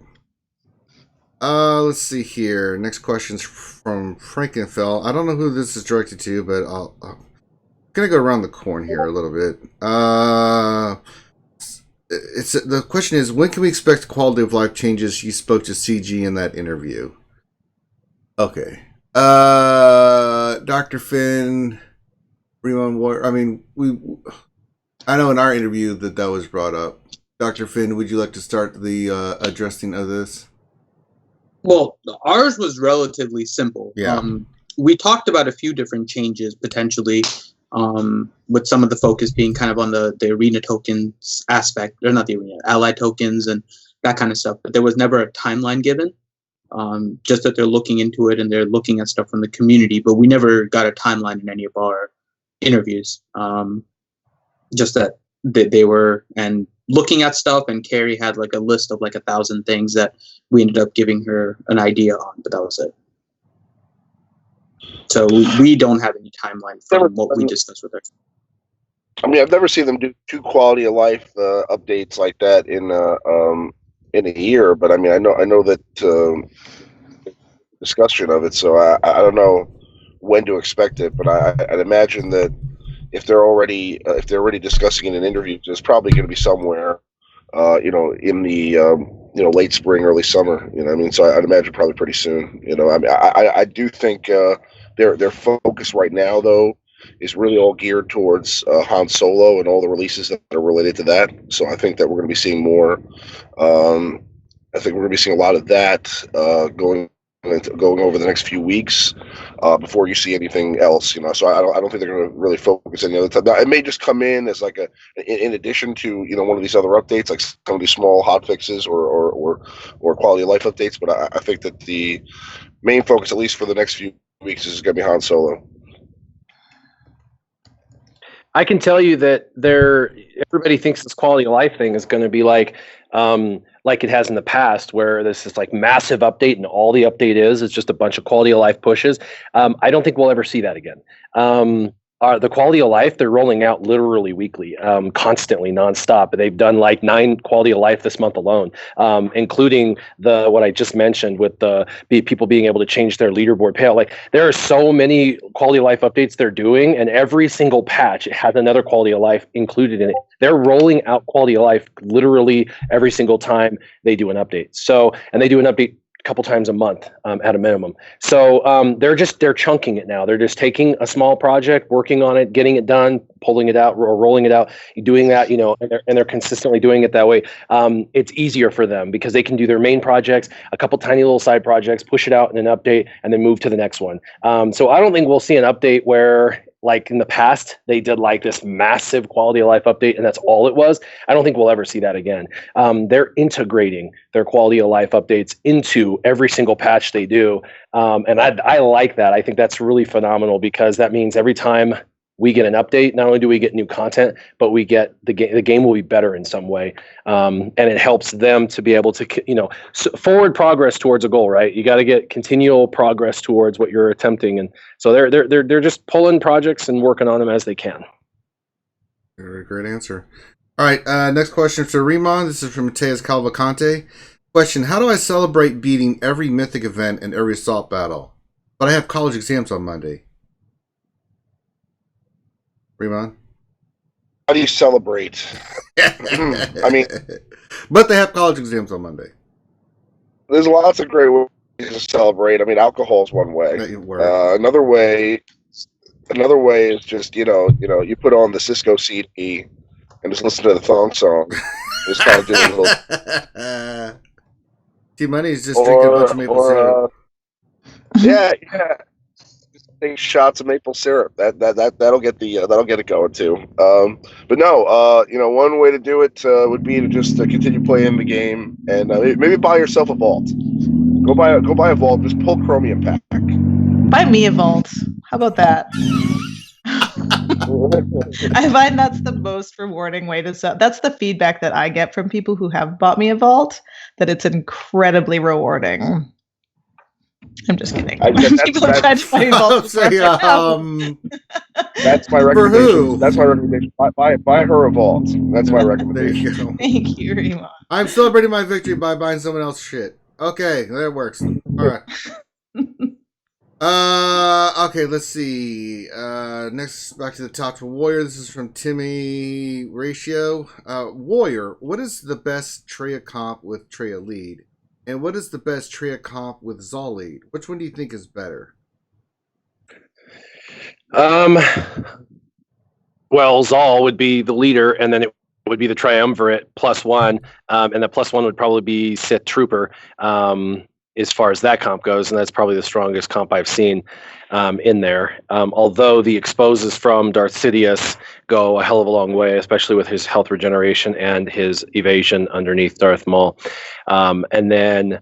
Let's see here. Next question's from Frankenfell. I don't know who this is directed to, but I'm gonna go around the corn here a little bit. The question is, when can we expect quality of life changes? You spoke to CG in that interview. Okay. Dr. Finn, Ramon War. I mean, I know in our interview that was brought up. Dr. Finn, would you like to start the addressing of this? Well, ours was relatively simple. Yeah. We talked about a few different changes potentially. with some of the focus being kind of on the arena tokens aspect, or not the arena, allied tokens and that kind of stuff. But there was never a timeline given. Just that they're looking into it and they're looking at stuff from the community, but we never got a timeline in any of our interviews. Just that they were and looking at stuff, and Carrie had like a list of like 1,000 things that we ended up giving her an idea on, but that was it. So we don't have any timeline from what we discussed with her. I mean, I've never seen them do 2 quality of life updates like that in a year, but I mean, I know that discussion of it, so I don't know when to expect it, but I'd imagine that if they're already discussing it in interviews, it's probably going to be somewhere, in the late spring, early summer. You know, I mean, so I'd imagine probably pretty soon. You know, I mean, I do think their focus right now though is really all geared towards Han Solo and all the releases that are related to that. So I think that we're going to be seeing more. I think we're going to be seeing a lot of that going over the next few weeks before you see anything else. You know, so I don't think they're going to really focus any other time. Now, it may just come in as like in addition to one of these other updates, like some of these small hot fixes or quality of life updates. But I think that the main focus, at least for the next few weeks, is going to be Han Solo. I can tell you that everybody thinks this quality of life thing is going to be like it has in the past, where this is like massive update and all the update is just a bunch of quality of life pushes. I don't think we'll ever see that again. The quality of life, they're rolling out literally weekly, constantly, nonstop. They've done like 9 quality of life this month alone, including what I just mentioned with the people being able to change their leaderboard payout. Like, there are so many quality of life updates they're doing, and every single patch has another quality of life included in it. They're rolling out quality of life literally every single time they do an update. So, and they do an update couple times a month at a minimum. So they're chunking it now. They're just taking a small project, working on it, getting it done, pulling it out or rolling it out, doing that, and they're consistently doing it that way. It's easier for them because they can do their main projects, a couple tiny little side projects, push it out in an update, and then move to the next one. So I don't think we'll see an update where, like in the past, they did like this massive quality of life update and that's all it was. I don't think we'll ever see that again. They're integrating their quality of life updates into every single patch they do. And I like that. I think that's really phenomenal because that means every time we get an update, not only do we get new content, but we get the game will be better in some way. And it helps them to be able to, forward progress towards a goal, right? You got to get continual progress towards what you're attempting. And so they're just pulling projects and working on them as they can. Very great answer. All right. Next question for Ramon. This is from Mateus Calvacante. Question: how do I celebrate beating every mythic event and every assault battle? But I have college exams on Monday. Ramon? How do you celebrate? I mean, but they have college exams on Monday. There's lots of great ways to celebrate. I mean, alcohol is one way. Another way is just you put on the Cisco CD and just listen to the thong song. Just kind of do a little. T-Money is just drinking a bunch of maple syrup. Yeah. Take shots of maple syrup. That'll get it going too. But no, one way to do it would be to just continue playing the game and maybe buy yourself a vault. Go buy a vault. Just pull Chromium pack. Buy me a vault. How about that? I find that's the most rewarding way to sell. That's the feedback that I get from people who have bought me a vault. That it's incredibly rewarding. I'm just kidding. People have tried to buy vaults. That's my recommendation. For who? That's my recommendation. Buy her a vault. That's my recommendation. There you go. Thank you, Ramon. I'm celebrating my victory by buying someone else's shit. Okay, that works. All right. Okay, let's see. Next, back to the top to Warrior. This is from Timmy Ratio. Warrior, what is the best Treya comp with Treya lead? And what is the best Treya comp with Zal lead? Which one do you think is better? Well, Zal would be the leader, and then it would be the triumvirate +1, and the +1 would probably be Sith Trooper. as far as that comp goes, and that's probably the strongest comp I've seen in there. Although the exposes from Darth Sidious go a hell of a long way, especially with his health regeneration and his evasion underneath Darth Maul. And then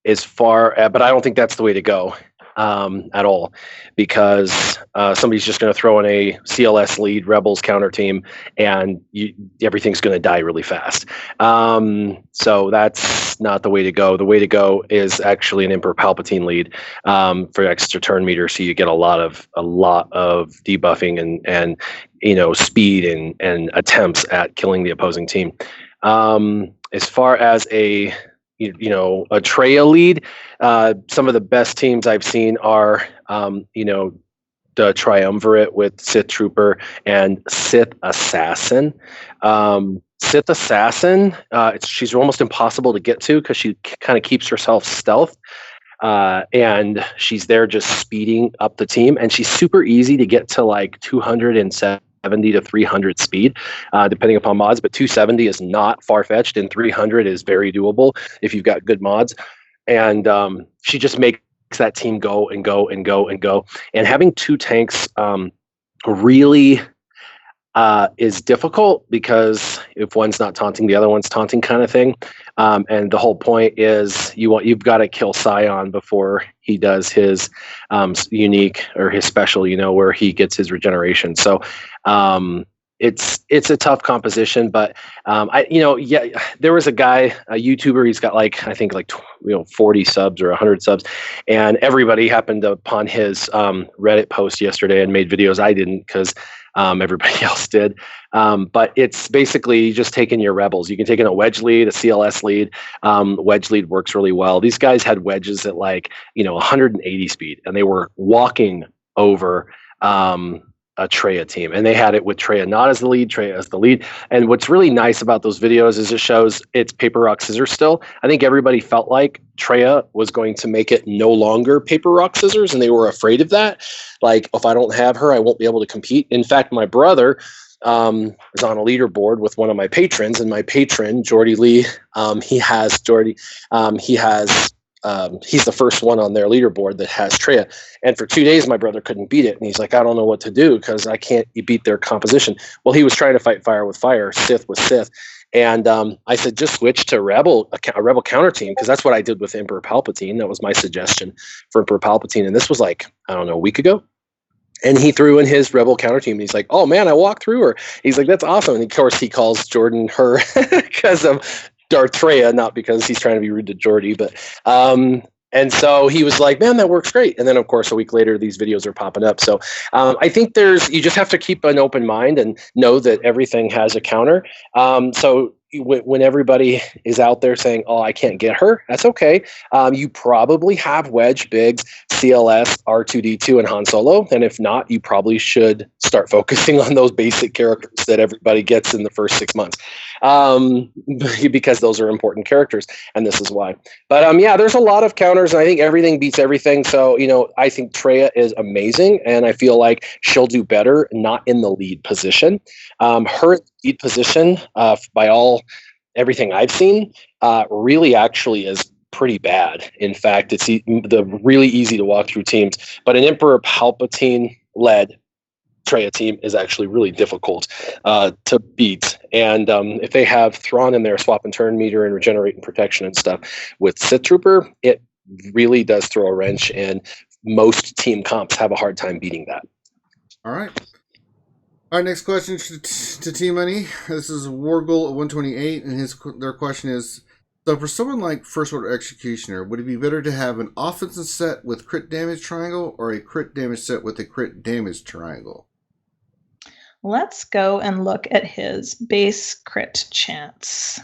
but I don't think that's the way to go at all, because somebody's just going to throw in a CLS lead Rebels counter team, and everything's going to die really fast. So that's not the way to go. The way to go is actually an Emperor Palpatine lead for extra turn meter, so you get a lot of debuffing and speed and attempts at killing the opposing team. As far as a Traya lead, some of the best teams I've seen are the triumvirate with Sith Trooper and Sith Assassin. Sith Assassin, she's almost impossible to get to because she kind of keeps herself stealth. And she's there just speeding up the team, and she's super easy to get to, like 270 to 300 speed, depending upon mods, but 270 is not far-fetched, and 300 is very doable if you've got good mods. And she just makes that team go and go and go and go. And having two tanks really is difficult, because if one's not taunting, the other one's taunting, kind of thing. And the whole point is you've got to kill Scion before he does his unique or his special, where he gets his regeneration. So it's a tough composition, but there was a guy, a YouTuber, he's got I think 40 subs or 100 subs, and everybody happened upon his Reddit post yesterday and made videos. I didn't, because everybody else did. But it's basically just taking your rebels. You can take in a wedge lead, a CLS lead. Wedge lead works really well. These guys had wedges at 180 speed, and they were walking over a Traya team, and they had it with Traya not as the lead, Traya as the lead. And what's really nice about those videos is it shows it's paper, rock, scissors still. I think everybody felt like Traya was going to make it no longer paper, rock, scissors, and they were afraid of that. Like, if I don't have her, I won't be able to compete. In fact, my brother is on a leaderboard with one of my patrons, and my patron, Jordy Lee, he's the first one on their leaderboard that has Traya. And for 2 days, my brother couldn't beat it. And he's like, I don't know what to do because I can't beat their composition. Well, he was trying to fight fire with fire, Sith with Sith. And I said, just switch to a rebel counter team, because that's what I did with Emperor Palpatine. That was my suggestion for Emperor Palpatine. And this was a week ago. And he threw in his rebel counter team. And he's like, oh, man, I walked through her. He's like, that's awesome. And of course, he calls Jordan her because of Darth Traya, not because he's trying to be rude to Jordy, but and so he was like, man, that works great. And then, of course, a week later, these videos are popping up. So I think you just have to keep an open mind and know that everything has a counter. So when everybody is out there saying, oh, I can't get her, that's okay. You probably have Wedge, Biggs, CLS, R2-D2, and Han Solo. And if not, you probably should start focusing on those basic characters that everybody gets in the first 6 months, because those are important characters, and this is why. But there's a lot of counters, and I think everything beats everything. So, I think Traya is amazing, and I feel like she'll do better not in the lead position. Her lead position, by everything I've seen, really actually is pretty bad. In fact, it's the really easy to walk through teams, but an Emperor Palpatine led Traya team is actually really difficult to beat. And if they have Thrawn in there, swap and turn meter and regenerate and protection and stuff with Sith Trooper, it really does throw a wrench, and most team comps have a hard time beating that. All right. All right, next question to Team Money. This is Wargle 128, and their question is, so for someone like First Order Executioner, would it be better to have an offensive set with crit damage triangle or a crit damage set with a crit damage triangle? Let's go and look at his base crit chance.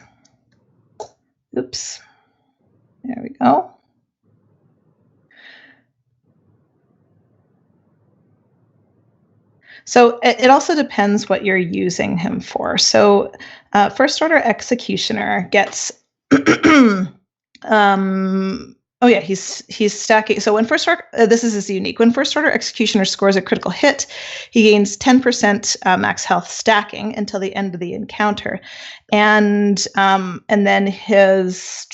Oops. There we go. So it also depends what you're using him for. So First Order Executioner gets he's stacking. So when First Order, this is unique. When First Order Executioner scores a critical hit, he gains 10% max health stacking until the end of the encounter, and then his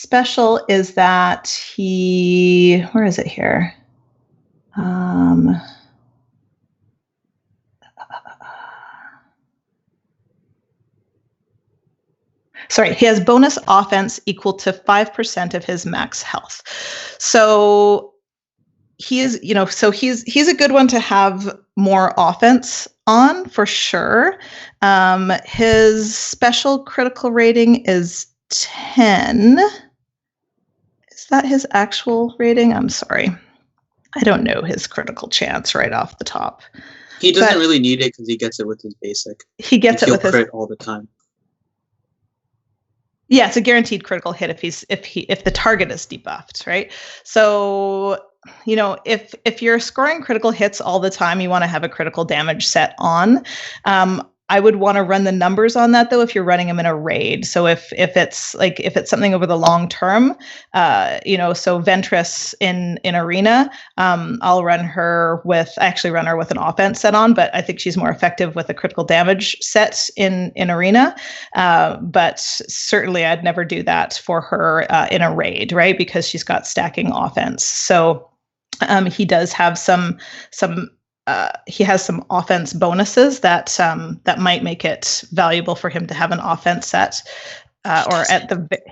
special is that he, where is it here? Sorry, he has bonus offense equal to 5% of his max health. So he is, so he's a good one to have more offense on for sure. His special critical rating is 10. Is that his actual rating? I'm sorry. I don't know his critical chance right off the top. He doesn't really need it because he gets it with his basic. He gets it with his crit all the time. Yeah, it's a guaranteed critical hit if the target is debuffed, right? So, if you're scoring critical hits all the time, you want to have a critical damage set on. I would want to run the numbers on that though if you're running them in a raid. So if it's something over the long term, so Ventress in arena, I'll run her with an offense set on, but I think she's more effective with a critical damage set in arena. But certainly I'd never do that for her in a raid, right? Because she's got stacking offense. So he does have some he has some offense bonuses that might make it valuable for him to have an offense set.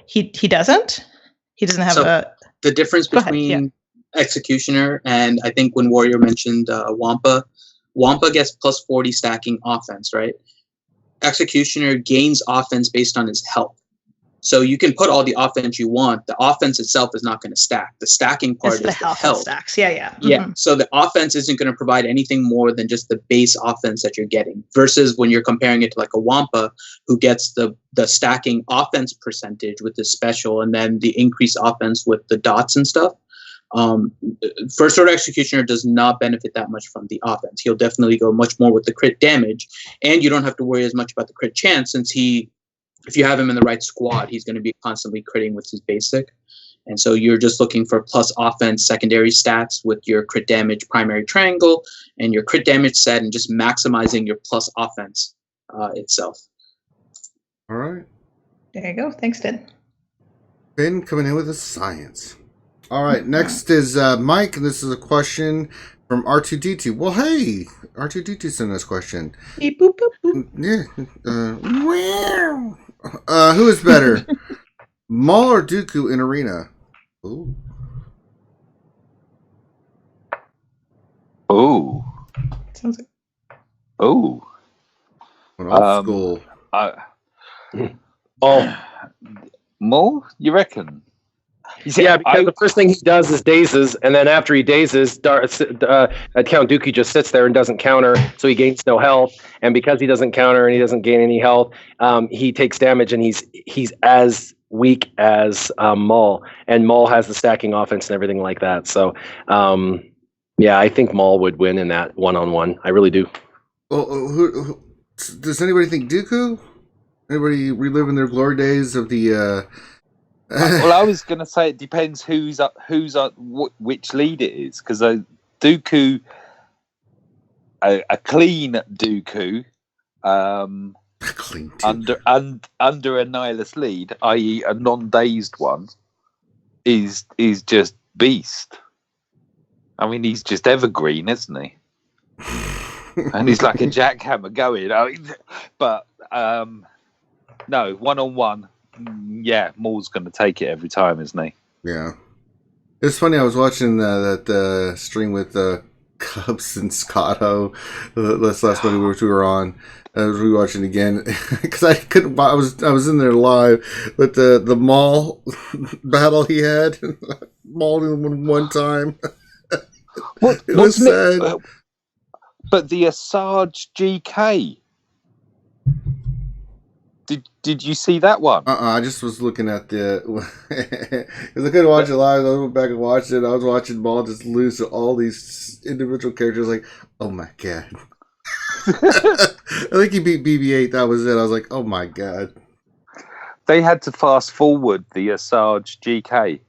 He doesn't have the difference between Executioner and I think when Warrior mentioned Wampa gets plus 40 stacking offense, right? Executioner gains offense based on his health. So you can put all the offense you want. The offense itself is not going to stack. The stacking part is the health. Stacks. Yeah. Mm-hmm. Yeah. So the offense isn't going to provide anything more than just the base offense that you're getting. Versus when you're comparing it to like a Wampa, who gets the stacking offense percentage with the special, and then the increased offense with the dots and stuff. First Order Executioner does not benefit that much from the offense. He'll definitely go much more with the crit damage, and you don't have to worry as much about the crit chance since if you have him in the right squad, he's going to be constantly critting with his basic. And so you're just looking for plus offense secondary stats with your crit damage primary triangle and your crit damage set and just maximizing your plus offense itself. All right. There you go. Thanks, Finn. Finn coming in with the science. All right. Next is Mike, and this is a question from R2D2. Well, hey, R2D2 sent us a question. Beep, boop, boop, boop. Yeah. Who is better, Maul or Dooku in arena? Ooh. Oh. Sounds like. Oh. Old school. Maul, you reckon? Yeah, because the first thing he does is dazes, and then after he dazes, Count Dooku just sits there and doesn't counter, so he gains no health. And because he doesn't counter and he doesn't gain any health, he takes damage, and he's as weak as Maul. And Maul has the stacking offense and everything like that. So, I think Maul would win in that one-on-one. I really do. Well, who does anybody think Dooku? Anybody reliving their glory days of the... Well, I was going to say it depends which lead it is, because Dooku, a clean Dooku, under a Nihilus lead, i.e., a non-dazed one, is just beast. I mean, he's just evergreen, isn't he? And he's like a jackhammer going. No, one-on-one. Yeah, Maul's going to take it every time, isn't he? Yeah. It's funny, I was watching that stream with Cubs and Scotto last Monday, which we were on. I was rewatching again because I couldn't. I was in there live, but the Maul battle he had, Maul in one time. It was sad. But the Sarge GK. Did you see that one? I just was looking at the because I couldn't watch it live. I went back and watched it. I was watching Maul just lose to all these individual characters. Like, oh my god! I think he beat BB-8. That was it. I was like, oh my god! They had to fast forward the Sarge GK.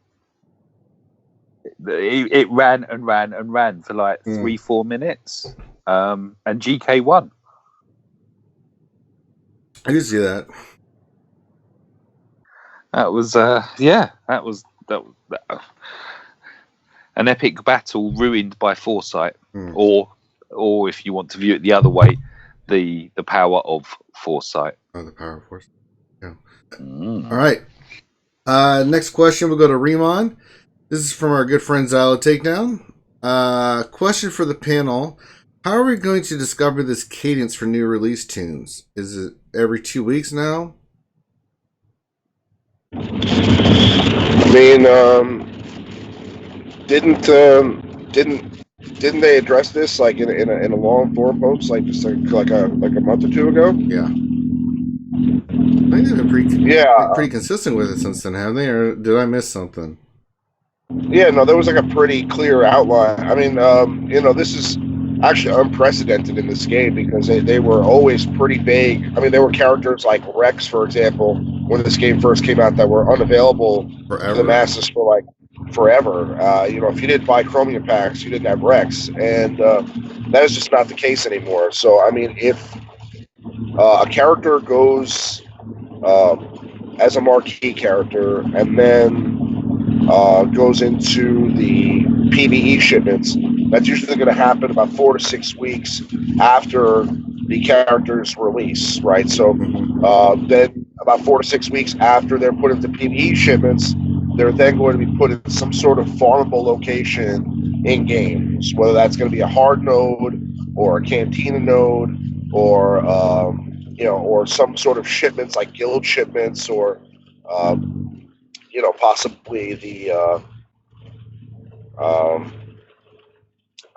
It ran and ran and ran for like 3-4 minutes, and GK won. I did see that. That was that was an epic battle ruined by foresight, or if you want to view it the other way, the power of foresight. Oh, the power of foresight. Yeah. All right. Next question, we'll go to Ramon. This is from our good friend Xylo Takedown. Question for the panel. How are we going to discover this cadence for new release tunes? Is it every 2 weeks now? I mean, didn't they address this like in a long forum post like just like a month or two ago? Yeah. I think they've been pretty consistent with it since then, haven't they? Or did I miss something? Yeah, no, there was like a pretty clear outline. I mean, this is actually unprecedented in this game because they were always pretty vague. I mean, there were characters like Rex, for example, when this game first came out, that were unavailable to the masses for like forever. If you didn't buy Chromium packs, you didn't have Rex, and that is just not the case anymore. So, I mean, if a character goes as a marquee character and then goes into the PvE shipments, that's usually going to happen about 4 to 6 weeks after the character's release, right? So then about 4 to 6 weeks after they're put into PvE shipments, they're then going to be put in some sort of farmable location in games, whether that's going to be a hard node or a cantina node or or some sort of shipments like guild shipments or possibly the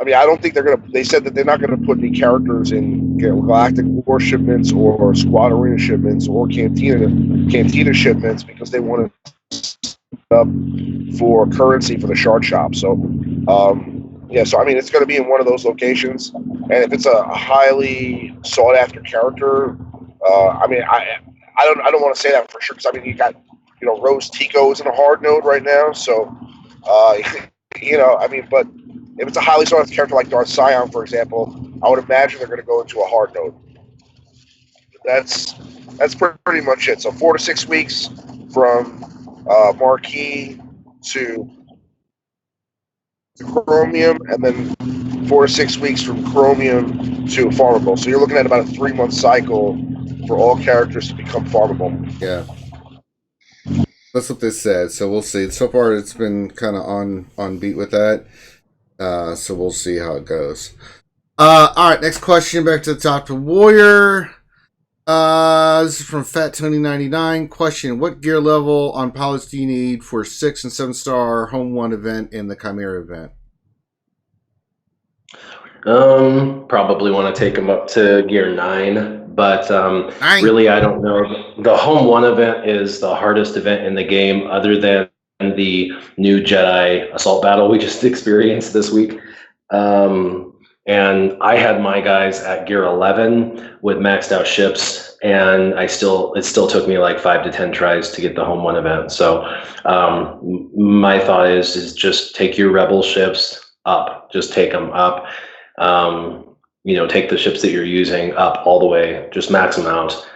I don't think they said that they're not gonna put any characters in Galactic War shipments or Squad Arena shipments or Cantina shipments because they want to set up for currency for the Shard shop. So so I mean it's gonna be in one of those locations, and if it's a highly sought after character, I don't want to say that for sure because I mean you got Rose Tico is in a hard node right now, so but if it's a highly sought after character like Darth Sion, for example, I would imagine they're going to go into a hard node. That's pretty much it. So 4 to 6 weeks from marquee to Chromium, and then 4 to 6 weeks from Chromium to farmable. So you're looking at about a 3-month cycle for all characters to become farmable. Yeah. That's what they said, so we'll see. So far, it's been kind of on beat with that, so we'll see how it goes. All right, next question, back to the top to Warrior. This is from Fat Tony 99. Question: what gear level on pilots do you need for 6 and 7 star Home 1 event and the Chimera event? Probably want to take them up to gear 9. But really, I don't know. The Home 1 event is the hardest event in the game other than the new Jedi assault battle we just experienced this week. And I had my guys at gear 11 with maxed out ships, and it still took me like 5 to 10 tries to get the Home 1 event. So my thought is just take your Rebel ships up. Just take them up. Take the ships that you're using up all the way, just max them out.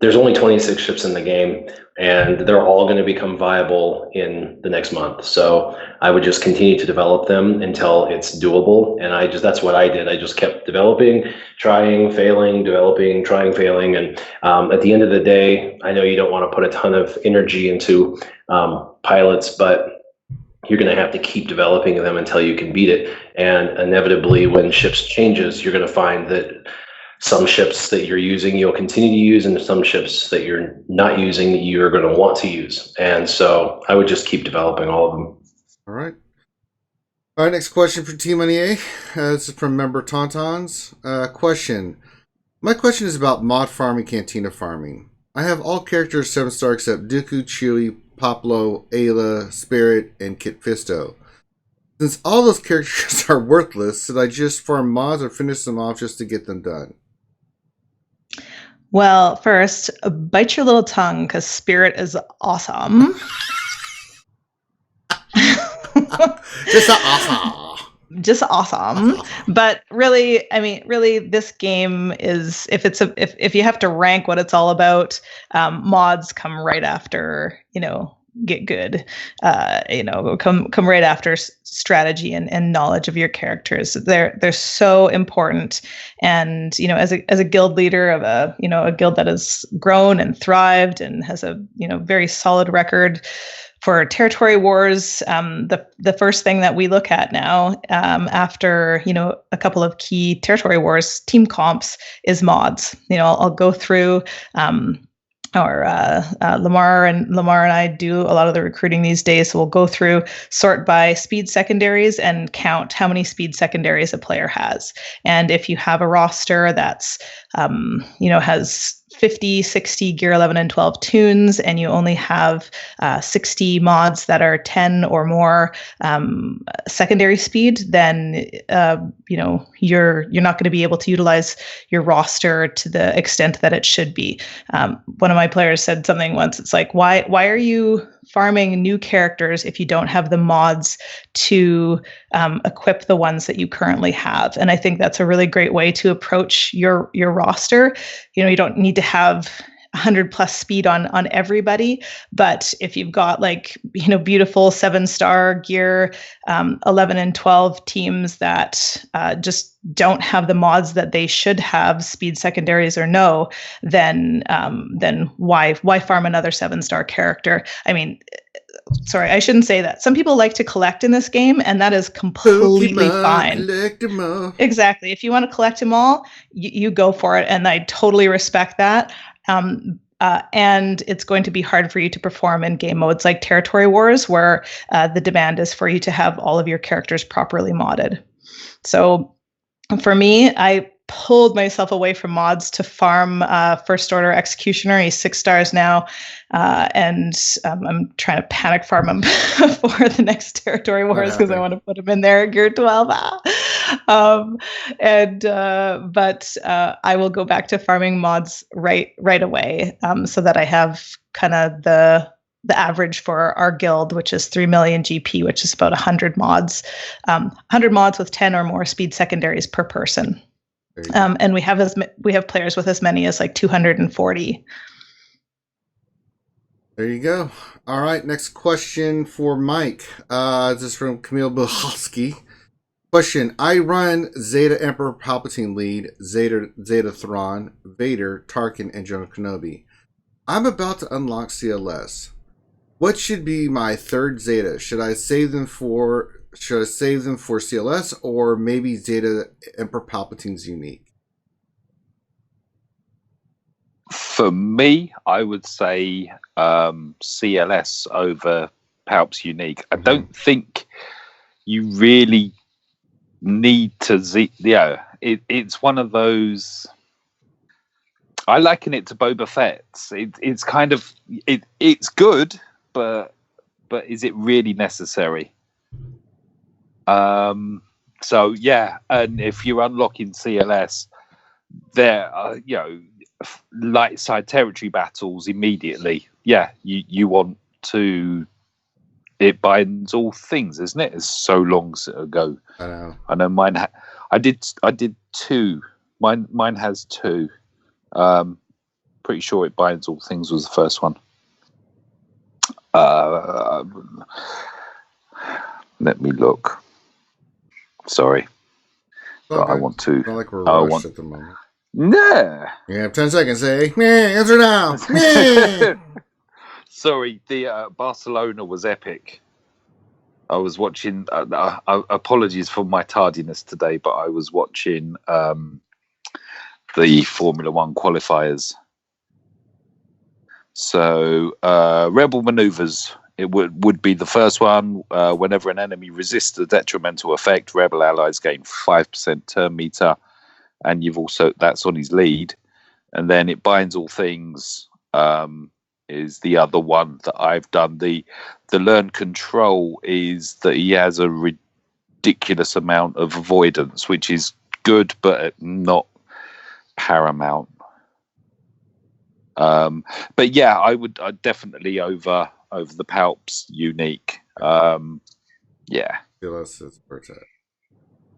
There's only 26 ships in the game, and they're all going to become viable in the next month. So I would just continue to develop them until it's doable. And that's what I did. I just kept developing, trying, failing, developing, trying, failing. And at the end of the day, I know you don't want to put a ton of energy into pilots, but you're going to have to keep developing them until you can beat it. And inevitably, when ships changes, you're going to find that some ships that you're using, you'll continue to use, and some ships that you're not using, you're going to want to use. And so I would just keep developing all of them. All right. All right, next question for Team Money A. This is from member Tauntauns. Question. My question is about mod farming, Cantina farming. I have all characters 7-star except Dooku, Chewie, Poplo, Ayla, Spirit, and Kit Fisto. Since all those characters are worthless, should I just farm mods or finish them off just to get them done? Well, first, bite your little tongue, because Spirit is awesome. Just awesome. just awesome. But really, I mean, really, this game is, if you have to rank what it's all about, mods come right after, get good, come right after strategy and knowledge of your characters. They're so important. And as a guild leader of a guild that has grown and thrived and has a very solid record for territory wars, the first thing that we look at now, after a couple of key territory wars team comps, is mods. I'll go through. Lamar and I do a lot of the recruiting these days. So we'll go through, sort by speed secondaries, and count how many speed secondaries a player has. And if you have a roster that's has 50, 60 gear 11 and 12 tunes, and you only have 60 mods that are 10 or more secondary speed, then you're not going to be able to utilize your roster to the extent that it should be. One of my players said something once. It's like, why are you farming new characters if you don't have the mods to equip the ones that you currently have? And I think that's a really great way to approach your roster. You don't need to have 100 plus speed on everybody, but if you've got beautiful 7-star gear 11 and 12 teams that just don't have the mods that they should have, speed secondaries or no, then why farm another 7-star character? I mean, sorry, I shouldn't say that. Some people like to collect in this game, and that is completely fine. Collect them all. Exactly. If you want to collect them all, you go for it, and I totally respect that. And it's going to be hard for you to perform in game modes like Territory Wars, where the demand is for you to have all of your characters properly modded. So for me, I pulled myself away from mods to farm First Order Executioner. He's 6 stars now, and I'm trying to panic farm him for the next Territory Wars because I want to put him in there at gear 12. But I will go back to farming mods right away, so that I have kind of the average for our guild, which is 3 million GP, which is about 100 mods, 100 mods with 10 or more speed secondaries per person. And we have players with as many as 240. There you go. All right, next question for Mike. This is from Camille Bohalski. Question: I run Zeta Emperor Palpatine lead, Zeta Thrawn, Vader, Tarkin, and General Kenobi. I'm about to unlock CLS. What should be my third Zeta? Should I save them for CLS, or maybe Zeta Emperor Palpatine's unique? For me, I would say CLS over Palp's unique. I don't think you really need to it's one of those. I liken it to Boba Fett's. It's kind of it's good, but is it really necessary? So yeah, and if you're unlocking CLS, there are light side territory battles immediately. Yeah, you want to. It binds all things, isn't it? It's so long ago. I know mine. I did 2. Mine has 2. Pretty sure it binds all things was the first one. Let me look. Sorry, but I want to. It's not like we're rushed at the moment. Nah. You have 10 seconds. Say, answer now. Sorry, the Barcelona was epic. I was watching. Apologies for my tardiness today, but I was watching the Formula One qualifiers. So, Rebel maneuvers. It would be the first one. Whenever an enemy resists a detrimental effect, Rebel allies gain 5% turn meter, and you've also that's on his lead. And then it binds all things. Is the other one that I've done. The learn control is that he has a ridiculous amount of avoidance, which is good, but not paramount. But yeah, I'd definitely over the Palps unique. Yeah. CLS is protect.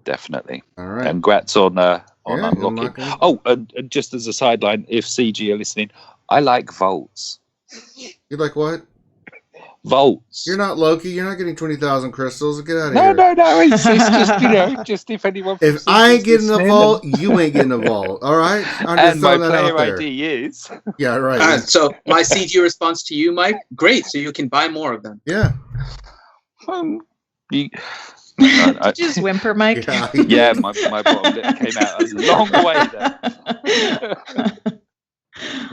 definitely. All right. And congrats on unlocking. unlocking. Oh, and just as a sideline, if CG are listening, I like volts. You like what? Volts. You're not Loki. You're not getting 20,000 crystals. Get out of No. here. It's just just if anyone. If I ain't getting a vault, you ain't getting a vault. All right. I'm just and my throwing that player out there. ID is. Yeah, right. So my CG response to you, Mike, great. So you can buy more of them. Yeah. You, Did you just whimper, Mike? Yeah, my bottom lip came out a long way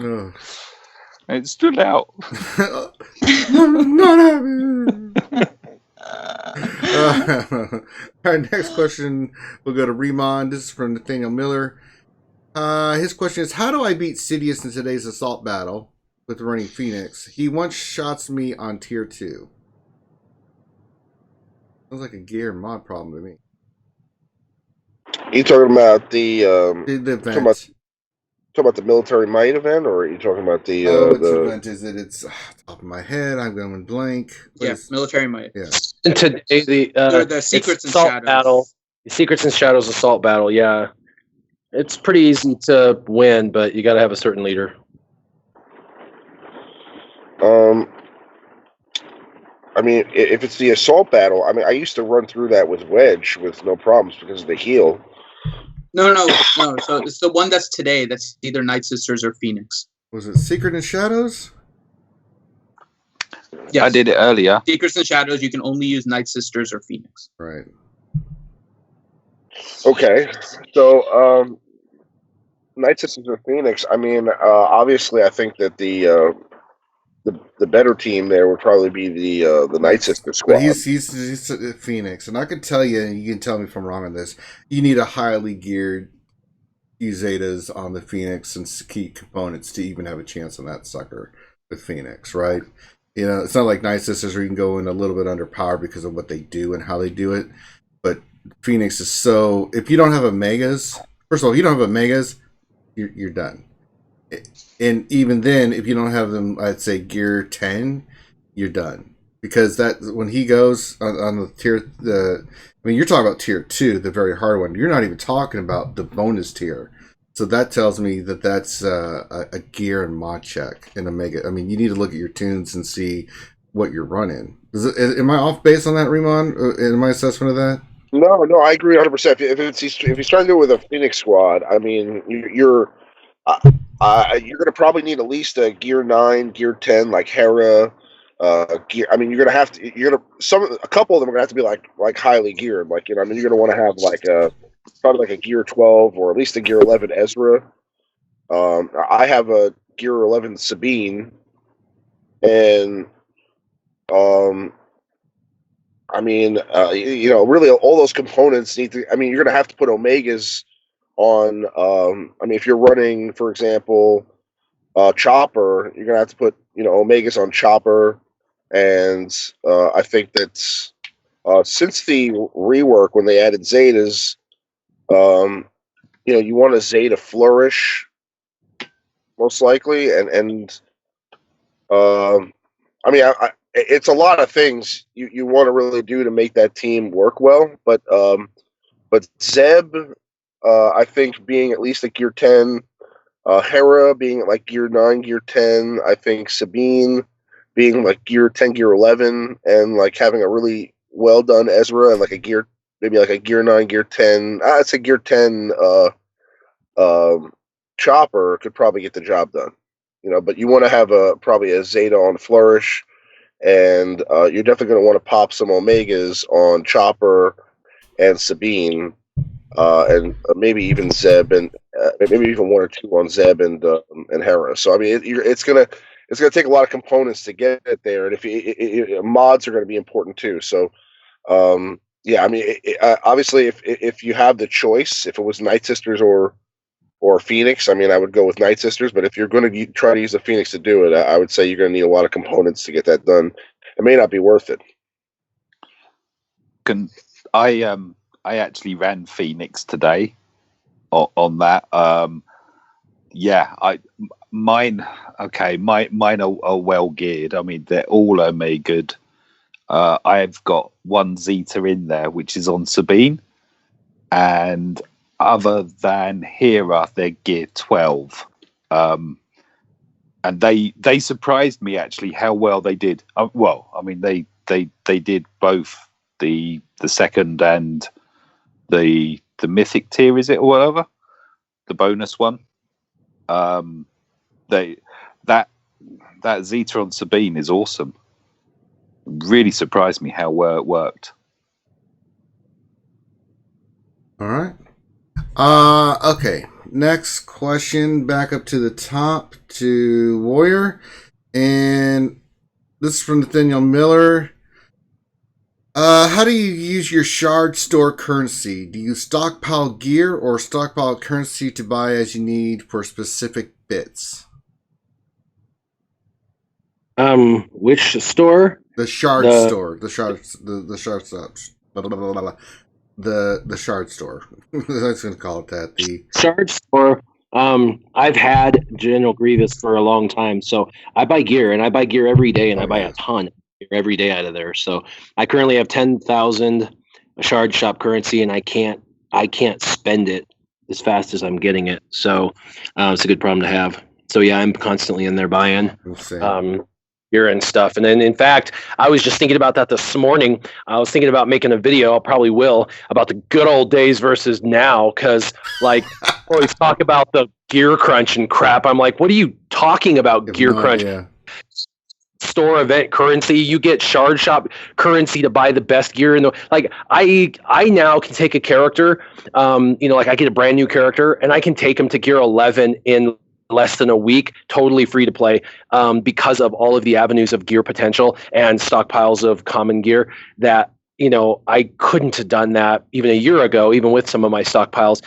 there. It stood out. I'm not happy. All right, next question. We'll go to Ramon. This is from Nathaniel Miller. His question is, how do I beat Sidious in today's assault battle with running Phoenix? He once shots me on tier 2. Sounds like a gear and mod problem to me. You talking about the event. Talking about the military might event, or are you talking about the which the event is it? It's top of my head. I'm going blank. Military might. Yeah. And today the Secrets and Shadows battle. The Secrets and Shadows assault battle. Yeah, it's pretty easy to win, but you got to have a certain leader. I mean, if it's the assault battle, I mean, I used to run through that with Wedge with no problems because of the heal. No. So it's the one that's today. That's either Night Sisters or Phoenix. Was it Secret and Shadows? Yes. I did it earlier. Secrets and Shadows, you can only use Night Sisters or Phoenix. Right. Okay. So, Night Sisters or Phoenix, I mean, obviously, I think that the better team there would probably be the Night Sister squad. But he's Phoenix, and I can tell you, and you can tell me if I'm wrong on this, you need a highly geared Zetas on the Phoenix and key components to even have a chance on that sucker with Phoenix, right? You know, it's not like Night Sisters where you can go in a little bit underpowered because of what they do and how they do it. But Phoenix is so... If you don't have Omegas... First of all, if you don't have Omegas, you're done. And even then, if you don't have them, I'd say gear 10, you're done. Because that when he goes on the tier... I mean, you're talking about tier 2, the very hard one. You're not even talking about the bonus tier. So that tells me that that's a gear and mod check in Omega. I mean, you need to look at your tunes and see what you're running. Am I off base on that, Ramon? In my assessment of that? No, I agree 100%. If he's trying to do it with a Phoenix squad, I mean, you're going to probably need at least a gear 9, gear 10, like Hera. Gear. I mean, you're gonna have to. A couple of them are gonna have to be like highly geared. Like, you know, I mean, you're gonna want to have probably like a gear 12 or at least a gear 11 Ezra. I have a gear 11 Sabine, and I mean, you know, really all those components need to. I mean, you're gonna have to put Omegas on. I mean, if you're running, for example, Chopper, you're gonna have to put, you know, Omegas on Chopper. And I think that since the rework, when they added Zetas, you know, you want a Zeta flourish, most likely, and I mean, it's a lot of things you want to really do to make that team work well. But Zeb, I think being at least a gear 10, Hera being like gear 9, gear 10, I think Sabine being like gear 10, gear 11, and like having a really well done Ezra and like a gear, maybe like a gear 9, gear 10. I'd say gear 10 Chopper could probably get the job done, you know. But you want to have probably a Zeta on Flourish, and you're definitely going to want to pop some Omegas on Chopper and Sabine, and maybe even Zeb, and maybe even 1 or 2 on Zeb and Hera. So I mean, it's gonna take a lot of components to get it there, and if mods are going to be important too. So, yeah, I mean, obviously, if you have the choice, if it was Night Sisters or Phoenix, I mean, I would go with Night Sisters. But if you're going to try to use the Phoenix to do it, I would say you're going to need a lot of components to get that done. It may not be worth it. I actually ran Phoenix today on that. Yeah, mine are well geared. I mean, they're all Omegaed. I've got 1 Zeta in there, which is on Sabine. and other than Hera, they're gear 12. And they surprised me actually how well they did. They did both the second and the mythic tier, is it, or whatever, the bonus one. That Zeta on Sabine is awesome. Really surprised me how well it worked. All right. Okay. Next question, back up to the top to Warrior. And this is from Nathaniel Miller. How do you use your shard store currency? Do you stockpile gear or stockpile currency to buy as you need for specific bits? Which store? The shard store. The shard stops. Blah, blah, blah, blah, blah. The shard store. I was going to call it that. The shard store. I've had General Grievous for a long time, so I buy gear, and I buy gear every day, and I buy a ton of gear every day out of there. So I currently have 10,000 shard shop currency, and I can't spend it as fast as I'm getting it. So it's a good problem to have. So yeah, I'm constantly in there buying gear and stuff. And then, in fact, I was just thinking about that this morning. I was thinking about making a video, I probably will, about the good old days versus now, because like always talk about the gear crunch and crap. I'm like, what are you talking about, gear crunch? Yeah. Store event currency, you get shard shop currency to buy the best gear in the like. I now can take a character, like I get a brand new character and I can take him to gear 11 in less than a week, totally free to play, because of all of the avenues of gear potential and stockpiles of common gear that, I couldn't have done that even a year ago, even with some of my stockpiles,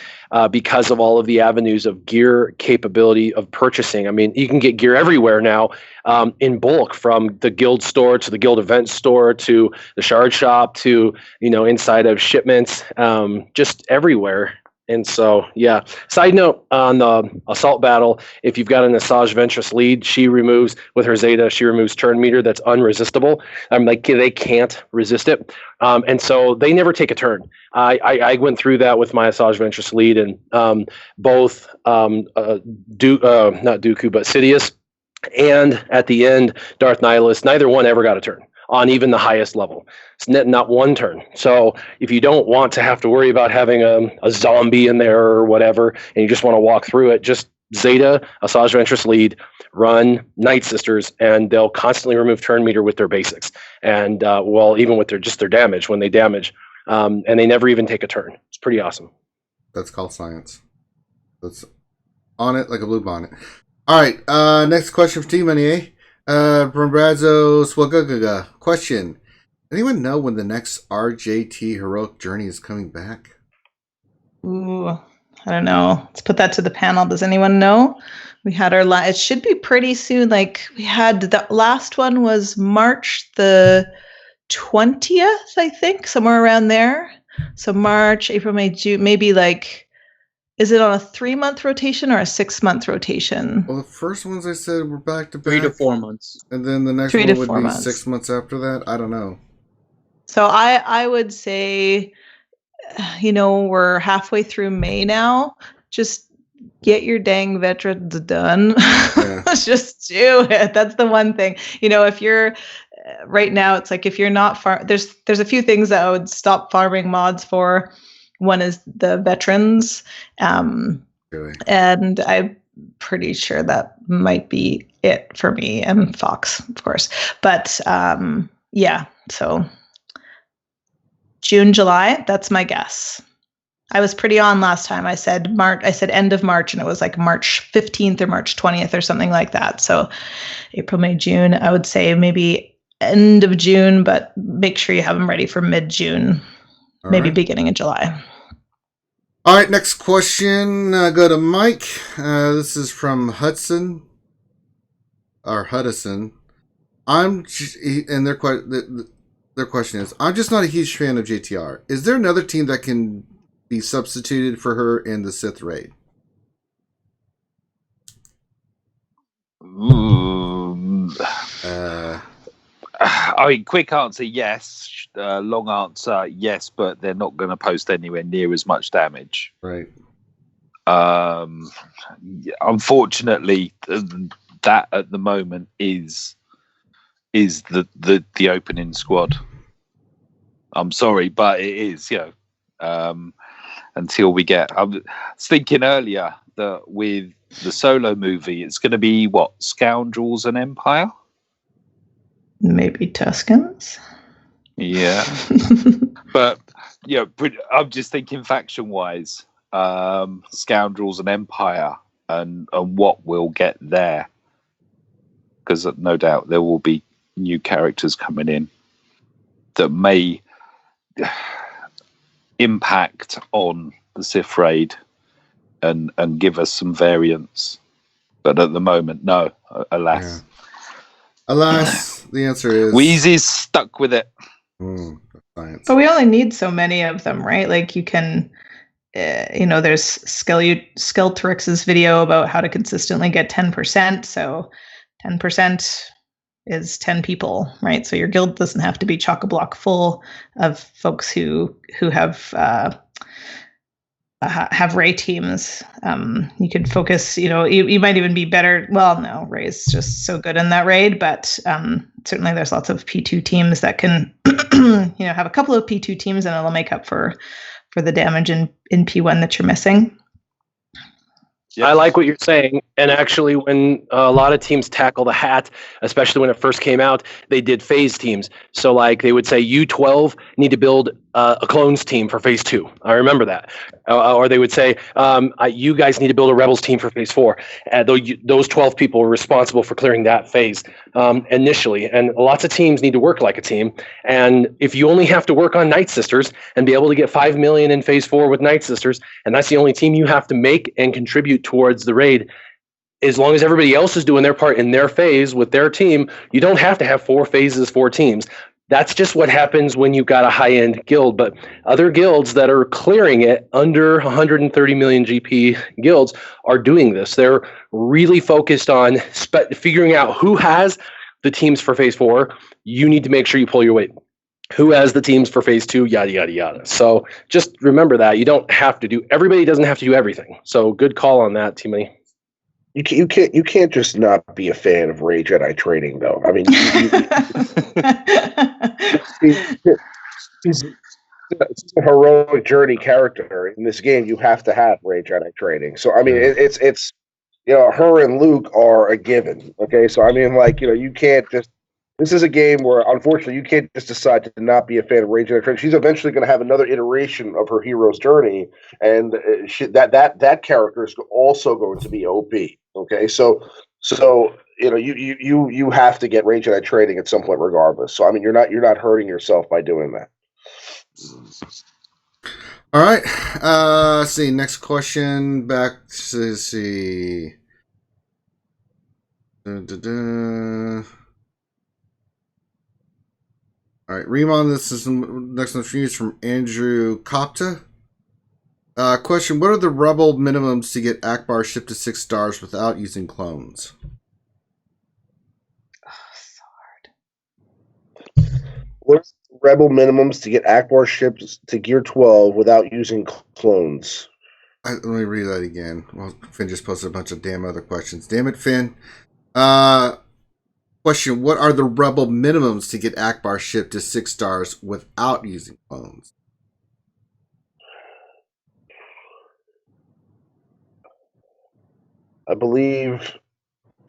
because of all of the avenues of gear capability of purchasing. I mean, you can get gear everywhere now, in bulk, from the guild store to the guild event store to the shard shop to, inside of shipments, just everywhere. And so, yeah. Side note on the assault battle, if you've got an Asajj Ventress lead, she removes turn meter that's unresistible. I'm like, they can't resist it. And so they never take a turn. I went through that with my Asajj Ventress lead, and both not Dooku, but Sidious, and at the end, Darth Nihilus, neither one ever got a turn on even the highest level. It's not one turn. So if you don't want to have to worry about having a zombie in there or whatever, and you just want to walk through it, just Zeta, Asajj Ventress lead, run Night Sisters, and they'll constantly remove turn meter with their basics. And even with their damage, when they damage, and they never even take a turn. It's pretty awesome. That's called science. That's on it like a blue bonnet. All right, next question for Team Money, from Brazzo SWGOH. Question: anyone know when the next RJT Heroic Journey is coming back? Ooh, I don't know. Let's put that to the panel. Does anyone know? We had our it should be pretty soon. Like, we had the last one was March the 20th, I think, somewhere around there. So March, April, May, June, maybe like. Is it on a 3-month rotation or a 6-month rotation? Well, the first ones I said were back to back. 3 to 4 months. And then the next one would be 6 months after that. I don't know. So I would say, we're halfway through May now. Just get your dang veterans done. Yeah. Just do it. That's the one thing. If you're right now, it's like if you're not there's a few things that I would stop farming mods for. One is the veterans, Really? And I'm pretty sure that might be it for me, and Fox, of course. But yeah, so June, July, that's my guess. I was pretty on last time. I said end of March, and it was like March 15th or March 20th or something like that. So April, May, June, I would say maybe end of June, but make sure you have them ready for mid-June. Maybe beginning of July. All right, next question. Go to Mike. This is from Hudson. And their question is, I'm just not a huge fan of JTR. Is there another team that can be substituted for her in the Sith raid? I mean, quick answer, yes. Long answer, yes, but they're not going to post anywhere near as much damage. Right. Unfortunately, that at the moment is the opening squad. I'm sorry, but it is, until we get. I was thinking earlier that with the solo movie, it's going to be what, Scoundrels and Empire? Maybe Tuscans? Yeah. But, I'm just thinking faction-wise, Scoundrels and Empire and what we'll get there. Because no doubt there will be new characters coming in that may impact on the Sith Raid and give us some variants. But at the moment, no, alas. Yeah. Alas, the answer is... Wheezy's stuck with it. Science. But we only need so many of them, right? Like you can... there's Skilltrix's video about how to consistently get 10%. So 10% is 10 people, right? So your guild doesn't have to be chock-a-block full of folks who have Ray teams. You could focus, you might even be better. Well, no, Ray's just so good in that raid, but certainly there's lots of P2 teams that can, have a couple of P2 teams and it'll make up for the damage in P1 that you're missing. I like what you're saying. And actually, when a lot of teams tackle the hat, especially when it first came out, they did phase teams. So like they would say, you 12 need to build a clones team for phase 2. I remember that. Or they would say, you guys need to build a rebels team for phase 4. Those 12 people were responsible for clearing that phase initially. And lots of teams need to work like a team. And if you only have to work on Night Sisters and be able to get 5 million in phase 4 with Night Sisters, and that's the only team you have to make and contribute towards the raid, as long as everybody else is doing their part in their phase with their team, you don't have to have 4 phases, 4 teams. That's just what happens when you've got a high-end guild. But other guilds that are clearing it under 130 million GP guilds are doing this. They're really focused on figuring out who has the teams for phase 4. You need to make sure you pull your weight. Who has the teams for phase 2, yada, yada, yada. So just remember that. You don't have to do, everybody doesn't have to do everything. So good call on that, T-Money. You can't just not be a fan of Ray Jedi training, though. I mean, he's a heroic journey character in this game. You have to have Ray Jedi training. So I mean, it's her and Luke are a given. Okay, so I mean, you can't just. This is a game where, unfortunately, you can't just decide to not be a fan of Ray Jedi training. She's eventually going to have another iteration of her hero's journey, and that character is also going to be OP. Okay, so you have to get Ray Jedi training at some point, regardless. So I mean, you're not hurting yourself by doing that. All right. Let's see. Next question. Back to see. All right, Ramon, this is next one for you. It's from Andrew Kopta. Question: what are the rebel minimums to get Akbar shipped to 6 stars without using clones? Oh, so hard. What's the rebel minimums to get Akbar shipped to Gear 12 without using clones? Let me read that again. Well, Finn just posted a bunch of damn other questions. Damn it, Finn. Question: what are the rebel minimums to get Akbar shipped to 6 stars without using clones? I believe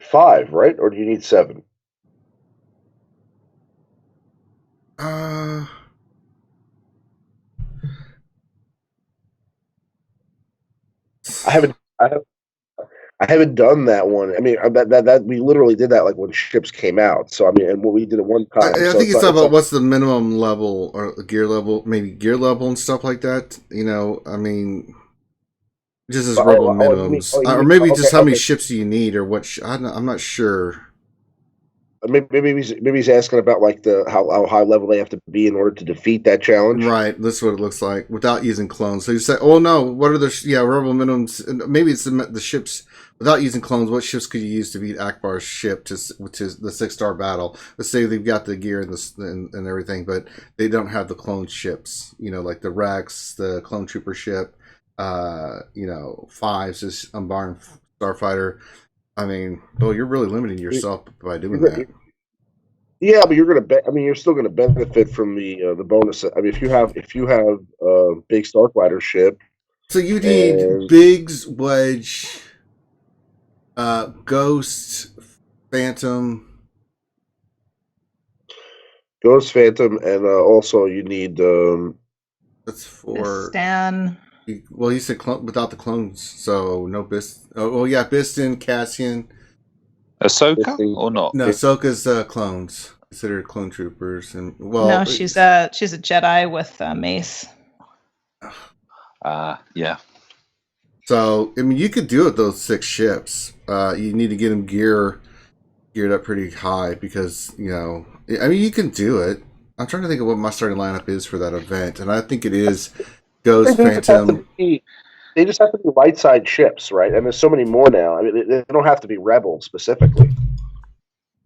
5, right? Or do you need 7? I haven't done that one. I mean, that we literally did that like when ships came out. So I mean, and we did it one time. I think it's about what's the minimum level or gear level, maybe gear level and stuff like that. I mean, just as rebel minimums, or maybe just how many ships do you need, or what? I'm not sure. maybe he's asking about like how high level they have to be in order to defeat that challenge. Right, this is what it looks like without using clones. So you say, "Oh no, what are the rebel minimums?" Maybe it's the ships without using clones. What ships could you use to beat Akbar's ship, which is the 6-star battle? Let's say they've got the gear and everything, but they don't have the clone ships. Like the Rex, the clone trooper ship. Fives is Umbaran Starfighter. I mean, you're really limiting yourself by doing that. Yeah, but you're still gonna benefit from the bonus. I mean, if you have big Starfighter ship. So you need Biggs, Wedge, Ghost, Phantom, and also you need. That's for Stan. Well, he said without the clones, so no Bist. Oh, yeah, Biston, Cassian, Ahsoka or not? No, Ahsoka's clones considered clone troopers, and no, she's a Jedi with Mace. Yeah. So I mean, you could do it with those 6 ships. You need to get them geared up pretty high because I mean, you can do it. I'm trying to think of what my starting lineup is for that event, and I think it is Ghost, Phantom. They just have to be light side ships, right? And there's so many more now. I mean, they don't have to be Rebel specifically,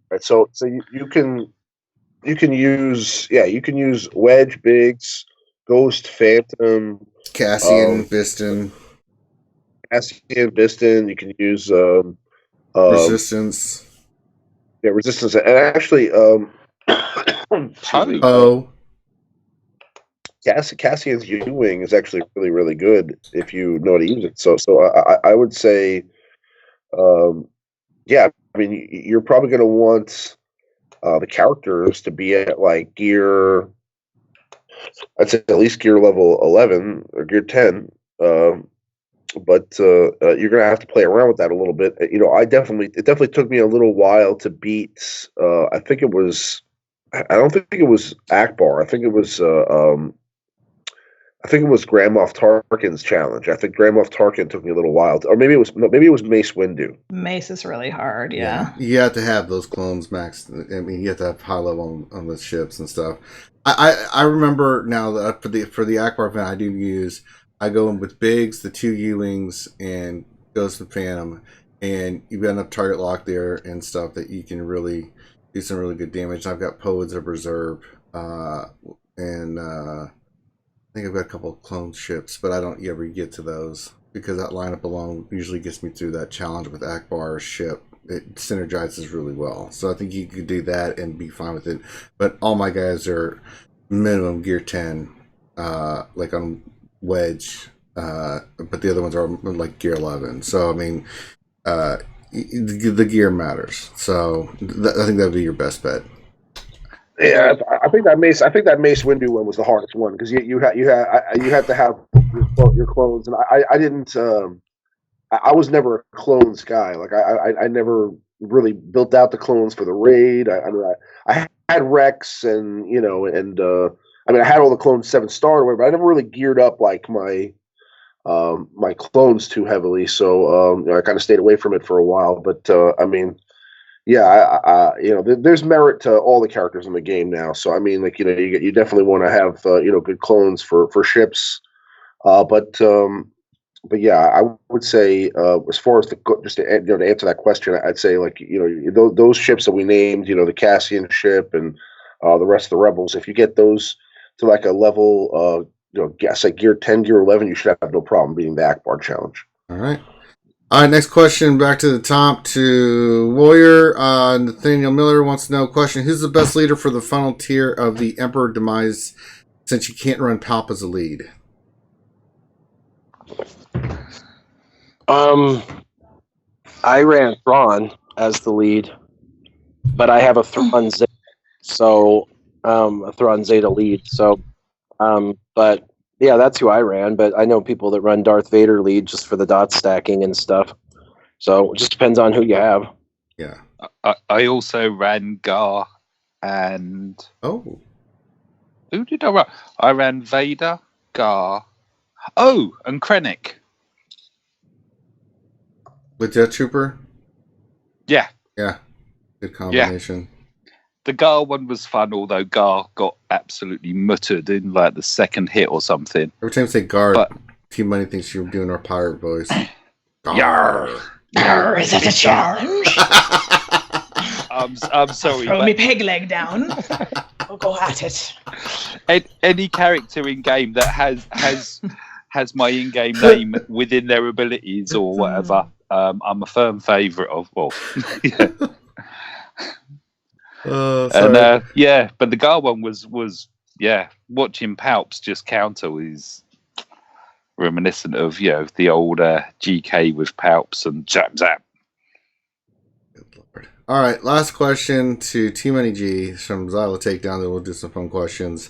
right? So you can use Wedge, Biggs, Ghost, Phantom, Cassian, Biston. You can use Resistance. Yeah, Resistance, and actually, Cassian's U-wing is actually really, really good if you know how to use it. So I would say, yeah, I mean, you're probably going to want the characters to be at like gear, I'd say at least gear level 11 or gear 10. But you're going to have to play around with that a little bit. It definitely took me a little while to beat. I don't think it was Akbar. I think it was Grand Moff Tarkin's challenge. I think Grand Moff Tarkin took me a little while, or maybe it was Mace Windu. Mace is really hard. Yeah. You have to have those clones max. I mean, you have to have high level on the ships and stuff. I remember now that for the Akbar event, I go in with Biggs, the 2 U-wings, and Ghost and Phantom, and you got enough target lock there and stuff that you can really do some really good damage. I've got Poets of Reserve, and I think I've got a couple of clone ships, but I don't ever get to those because that lineup alone usually gets me through that challenge with Akbar's ship. It synergizes really well. So I think you could do that and be fine with it. But all my guys are minimum gear 10, like on Wedge, but the other ones are like gear 11. So I mean, the gear matters. So I think that would be your best bet. Yeah, I think that Mace Windu one was the hardest one because you had to have your clones, and I didn't. I was never a clones guy. Like I never really built out the clones for the raid. I had Rex and I mean I had all the clones 7-star or whatever, but I never really geared up like my my clones too heavily. So I kind of stayed away from it for a while. But I mean. Yeah, there's merit to all the characters in the game now. So I mean, like you definitely want to have good clones for ships. But yeah, I would say as far as to answer that question, I'd say like those ships that we named, the Cassian ship and the rest of the Rebels. If you get those to like a level, say gear 10, gear 11, you should have no problem beating the Akbar challenge. All right. All right, next question, back to the top to Warrior. Nathaniel Miller wants to know, question, who's the best leader for the final tier of the Emperor Demise since you can't run Palp as a lead? I ran Thrawn as the lead, but I have a Thrawn Zeta, so a Thrawn Zeta lead. So, but yeah, that's who I ran. But I know people that run Darth Vader lead just for the dot stacking and stuff. So it just depends on who you have. Yeah. I also ran Gar and who did I run? I ran Vader, Gar, and Krennic. With Jet Trooper? Yeah. Yeah. Good combination. the Gar one was fun, although Gar got absolutely muttered in like the second hit or something. Every time you say guard, But- Team Money thinks you're doing our pirate voice. Yarr. Arr, is that a challenge? I'm sorry, Throw but me peg leg down. We'll go at it. any character in game that has my in-game name within their abilities or whatever, I'm a firm favourite of. Well, yeah. Sorry. And but the Gar one was watching Palps just counter is reminiscent of the old GK with Palps and Zap Zap. Good Lord. All right, last question to Team Money G from Zyla Takedown. Then we'll do some fun questions.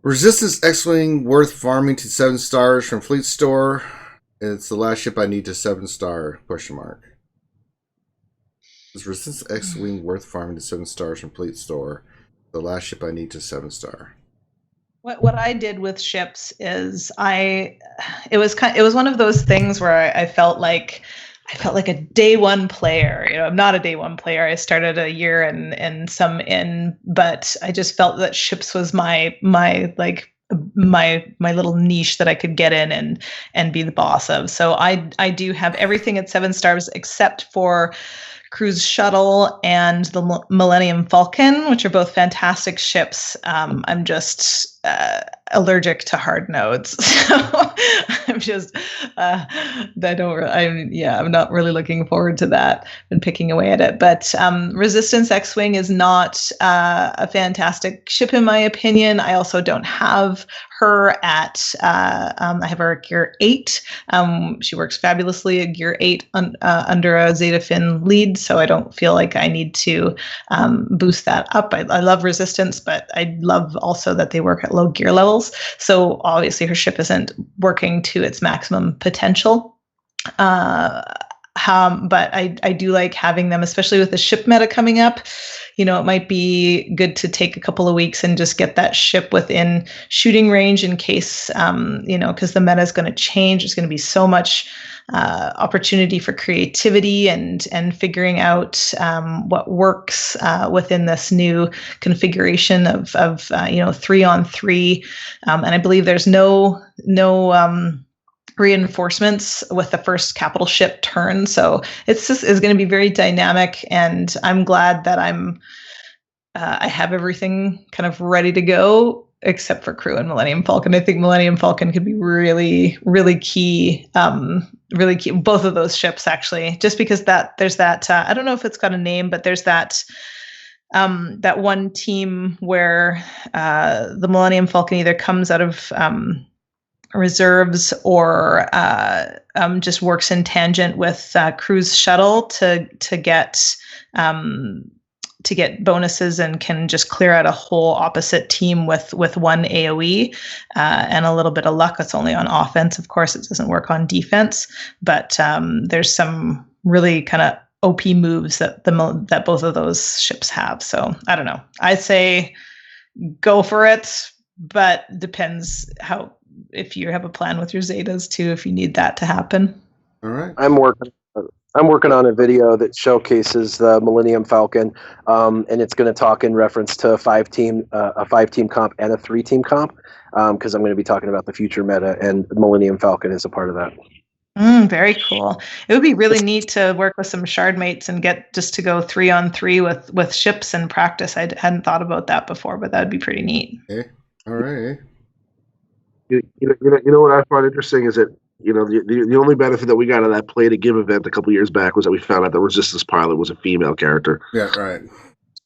Resistance X-Wing worth farming to 7 stars from Fleet Store. It's the last ship I need to 7-star, question mark. Is Resistance X-Wing worth farming to 7 stars from Fleet Store? The last ship I need to 7-star. What I did with ships is it was one of those things where I felt like a day one player. I'm not a day one player. I started a year and some in, but I just felt that ships was my little niche that I could get in and be the boss of. So I do have everything at 7 stars except for Cruise Shuttle and the Millennium Falcon, which are both fantastic ships. I'm just allergic to hard nodes, so I'm just I'm not really looking forward to that and picking away at it. But Resistance X-Wing is not a fantastic ship in my opinion. I also don't have her at I have her at Gear 8. She works fabulously at Gear 8 under a Zeta Fin lead, so I don't feel like I need to boost that up. I love Resistance, but I love also that they work at low gear levels. So obviously her ship isn't working to its maximum potential. But I do like having them, especially with the ship meta coming up. It might be good to take a couple of weeks and just get that ship within shooting range in case, because the meta is going to change. There's going to be so much opportunity for creativity and figuring out what works within this new configuration of 3-on-3. And I believe there's no reinforcements with the first capital ship turn, so it's going to be very dynamic, and I'm glad that I have everything kind of ready to go except for Crew and Millennium Falcon. I think Millennium Falcon could be really, really key. Really key, both of those ships actually, just because there's that I don't know if it's got a name, but there's that one team where the Millennium Falcon either comes out of reserves or just works in tangent with Cruise Shuttle to get bonuses and can just clear out a whole opposite team with one AoE and a little bit of luck. It's only on offense, of course. It doesn't work on defense, but there's some really kind of OP moves that both of those ships have. So I don't know. I say go for it, but depends if you have a plan with your Zetas too, if you need that to happen. All right. I'm working on a video that showcases the Millennium Falcon, and it's going to talk in reference to a 5-team comp and a 3-team comp, because I'm going to be talking about the future meta, and Millennium Falcon is a part of that. Very cool. It would be really neat to work with some shard mates and get just to go 3-on-3 with ships and practice. I hadn't thought about that before, but that would be pretty neat. Okay. All right. You know what I find interesting is that the only benefit that we got of that Play to Give event a couple years back was that we found out the Resistance pilot was a female character. Yeah, right.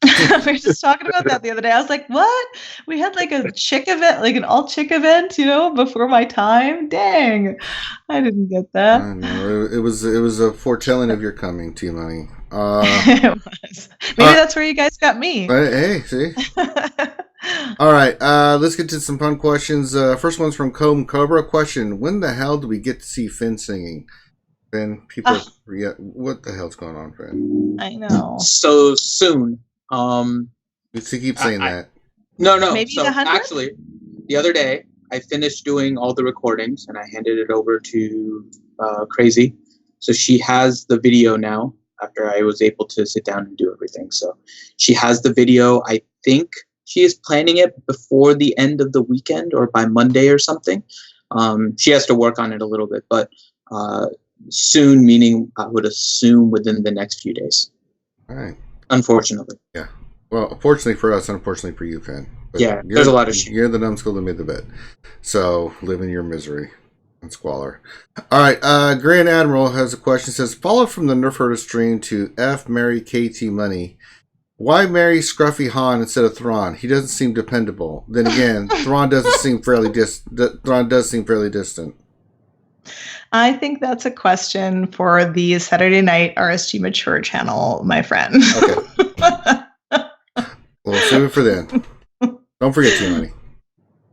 We were just talking about that the other day. I was like, what? We had like a chick event, like an all chick event, before my time. Dang. I didn't get that. I know. It was a foretelling of your coming, T-Money. It was. Maybe that's where you guys got me. Hey, see? All right, let's get to some fun questions. First one's from Comb Cobra. Question: when the hell do we get to see Finn singing? Finn, people forget what the hell's going on, Finn. I know. So soon. You keep saying that. No. Maybe so the 100th? actually, the other day I finished doing all the recordings and I handed it over to Crazy. So she has the video now. after I was able to sit down and do everything. So she has the video. I think she is planning it before the end of the weekend or by Monday or something. She has to work on it a little bit, but soon, meaning I would assume within the next few days. All right. Unfortunately. Yeah. Well, fortunately for us, unfortunately for you, Finn. But yeah, there's a lot of shit. You're the numbskull that made the bet. So live in your misery and squalor. All right. Grand Admiral has a question. It says, follow from the Nerf Herder stream to F Marry KT Money. Why marry Scruffy Han instead of Thrawn? He doesn't seem dependable. Then again, Thrawn does seem fairly distant. I think that's a question for the Saturday Night RSG Mature channel, my friend. Okay. Well, save it for then. Don't forget T Money.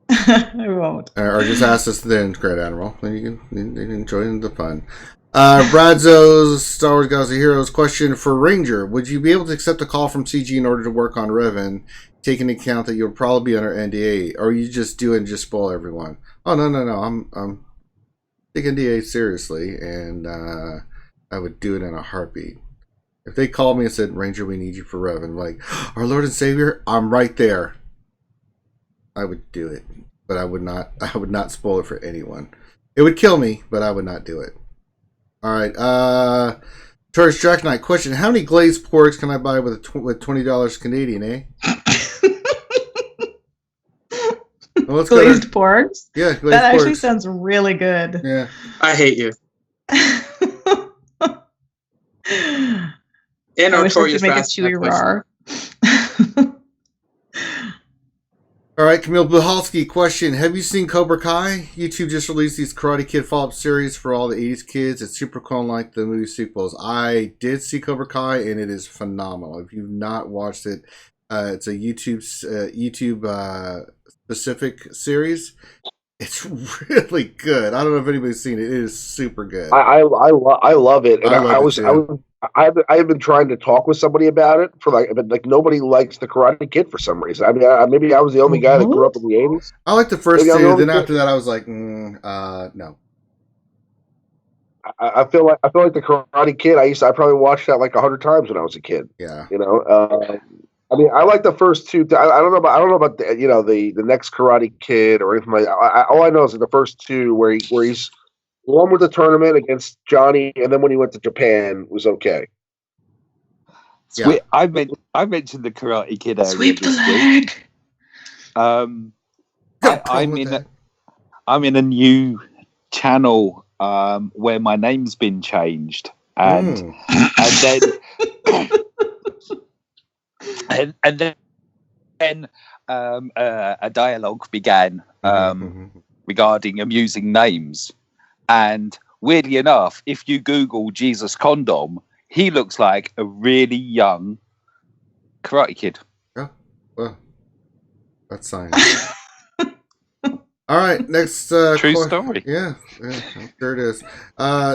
I won't. Or just ask us then, Grand Admiral. Then you can enjoy the fun. Bradzo's Star Wars Galaxy Heroes question for Ranger. Would you be able to accept a call from CG in order to work on Revan, taking into account that you'll probably be under NDA? Or you just do it and just spoil everyone? Oh, no. I'm taking NDA seriously, and I would do it in a heartbeat. If they called me and said, Ranger, we need you for Revan, I'm like, our Lord and Savior, I'm right there. I would do it. But I would not spoil it for anyone. It would kill me, but I would not do it. All right. Tourist Jack Knight question: how many glazed porgs can I buy with $20 Canadian? Well, glazed porgs? Yeah, glazed that actually porgs. Sounds really good. Yeah. I hate you. And I wish I Notorious could make a Brass chewy rar. All right, Camille Buhalski question. Have you seen Cobra Kai? YouTube just released these Karate Kid follow-up series for all the 80s kids. It's super cool, like the movie sequels. I did see Cobra Kai, and it is phenomenal. If you've not watched it, it's a YouTube specific series. It's really good. I don't know if anybody's seen it. It is super good. I love it, and I've been trying to talk with somebody about it but nobody likes the Karate Kid for some reason. I mean, maybe I was the only guy that grew up in the 80s. I liked the first two. Then after that, I was like, no. I feel like the Karate Kid. I probably watched that like 100 times when I was a kid. Yeah, you know. I mean, I like the first two. I don't know about the next Karate Kid or anything like that. All I know is that the first two where he's won with the tournament against Johnny, and then when he went to Japan was okay. Yeah. I mentioned the Karate Kid. Sweep the leg. I'm in a new channel where my name's been changed, and then a dialogue began regarding amusing names. And weirdly enough, if you Google Jesus Condom, he looks like a really young Karate Kid. Yeah, well, that's science. All right, next true story. Yeah, there it is.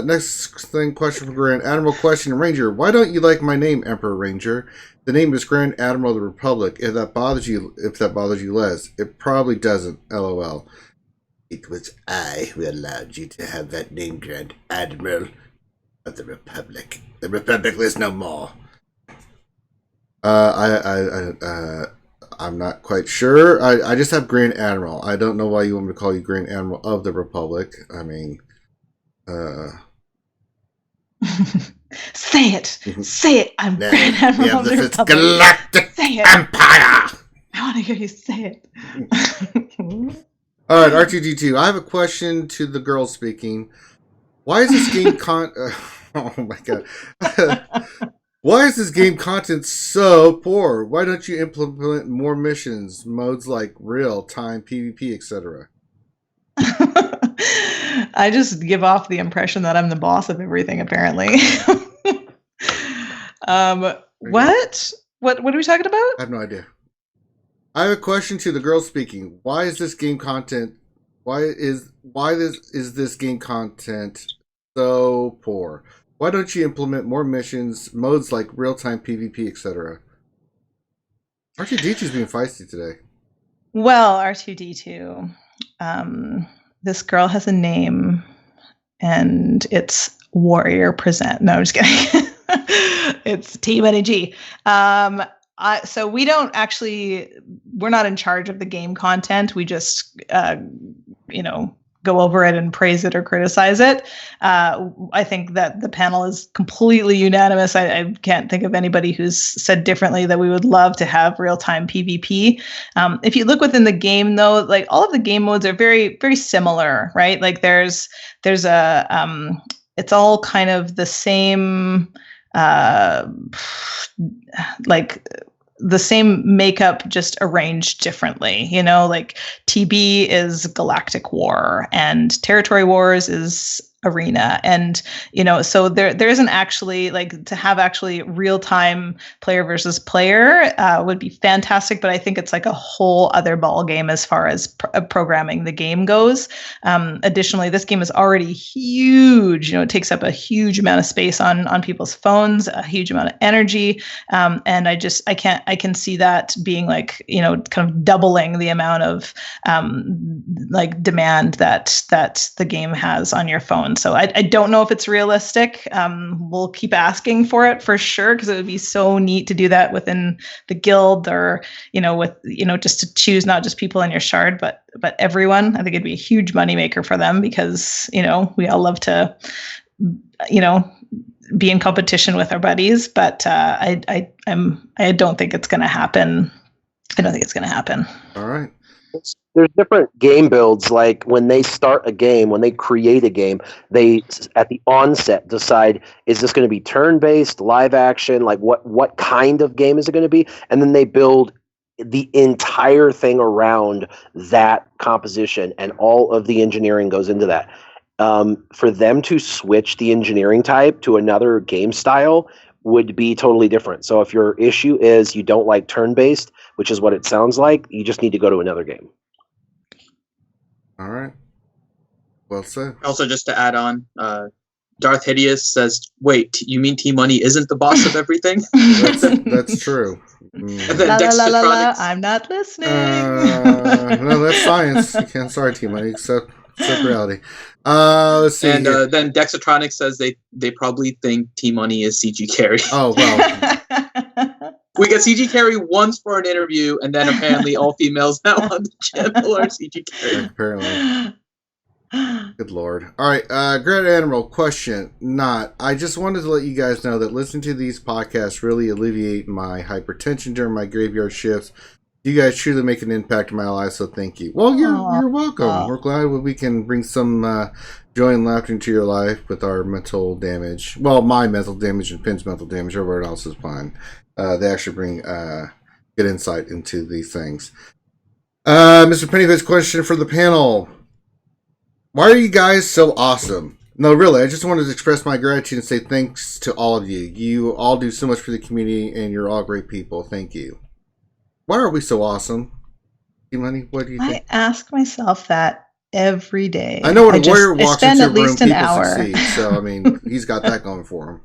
Next question for Grand Admiral question, Ranger. Why don't you like my name, Emperor Ranger? The name is Grand Admiral of the Republic. If that bothers you, Les, it probably doesn't. LOL. It was I who allowed you to have that name, Grand Admiral of the Republic. The Republic is no more. I'm not quite sure. I just have Grand Admiral. I don't know why you want me to call you Grand Admiral of the Republic. I mean, say it. Say it. I'm Grand Admiral of the Republic. Galactic Empire. I want to hear you say it. All right, R2D2. I have a question to the girl speaking. Why is this game oh my god. Why is this game content so poor? Why don't you implement more missions, modes like real time, PvP, etc.? I just give off the impression that I'm the boss of everything, apparently. What? What are we talking about? I have no idea. I have a question to the girl speaking. Why is this game content? Why is this game content so poor? Why don't you implement more missions, modes like real-time PvP, etc.? R2D2's being feisty today. Well, R2D2, this girl has a name, and it's Warrior Present. No, I'm just kidding. It's Team NEG. So we don't actually, we're not in charge of the game content. We just, go over it and praise it or criticize it. I think that the panel is completely unanimous. I can't think of anybody who's said differently that we would love to have real-time PvP. If you look within the game, though, like all of the game modes are very, very similar, right? Like there's it's all kind of the same, the same makeup, just arranged differently. Like TB is Galactic War and Territory Wars is Arena. And, so there isn't actually, like, to have actually real-time player versus player would be fantastic, but I think it's like a whole other ball game as far as programming the game goes. Additionally, this game is already huge. It takes up a huge amount of space on people's phones, a huge amount of energy. And I can see that being like, kind of doubling the amount of demand that the game has on your phone. So I don't know if it's realistic. We'll keep asking for it for sure, because it would be so neat to do that within the guild, or just to choose not just people in your shard, but everyone. I think it'd be a huge moneymaker for them, because we all love to be in competition with our buddies. But I don't think it's going to happen. I don't think it's going to happen. All right. There's different game builds. Like when they start a game, when they create a game, they at the onset decide, is this going to be turn-based, live action? Like what kind of game is it going to be? And then they build the entire thing around that composition, and all of the engineering goes into that. For them to switch the engineering type to another game style would be totally different. So if your issue is you don't like turn-based, which is what it sounds like, you just need to go to another game. All right. Well said. Also, just to add on, Darth Hideous says, "Wait, you mean T-Money isn't the boss of everything?" That's true. And then Dexteronics, I'm not listening. No, that's science. You can't. Sorry, T-Money. Accept reality. Let's see. And then Dexatronics says they probably think T-Money is CG Carry. Oh well. We got CG Carry once for an interview, and then apparently all females now on the channel are CG Carry. Apparently. Good Lord. All right, Grand Admiral, question. I just wanted to let you guys know that listening to these podcasts really alleviate my hypertension during my graveyard shifts. You guys truly make an impact in my life, so thank you. Well, you're welcome. Aww. We're glad we can bring some joy and laughter into your life with our mental damage. Well, my mental damage and Pin's mental damage. Everyone else is fine. They actually bring good insight into these things. Mr. Pennyface, question for the panel. Why are you guys so awesome? No, really, I just wanted to express my gratitude and say thanks to all of you. You all do so much for the community, and you're all great people. Thank you. Why are we so awesome? Money, what do you think? I ask myself that every day. I know when a warrior walks into a room, least an people hour. succeed. So, I mean, he's got that going for him.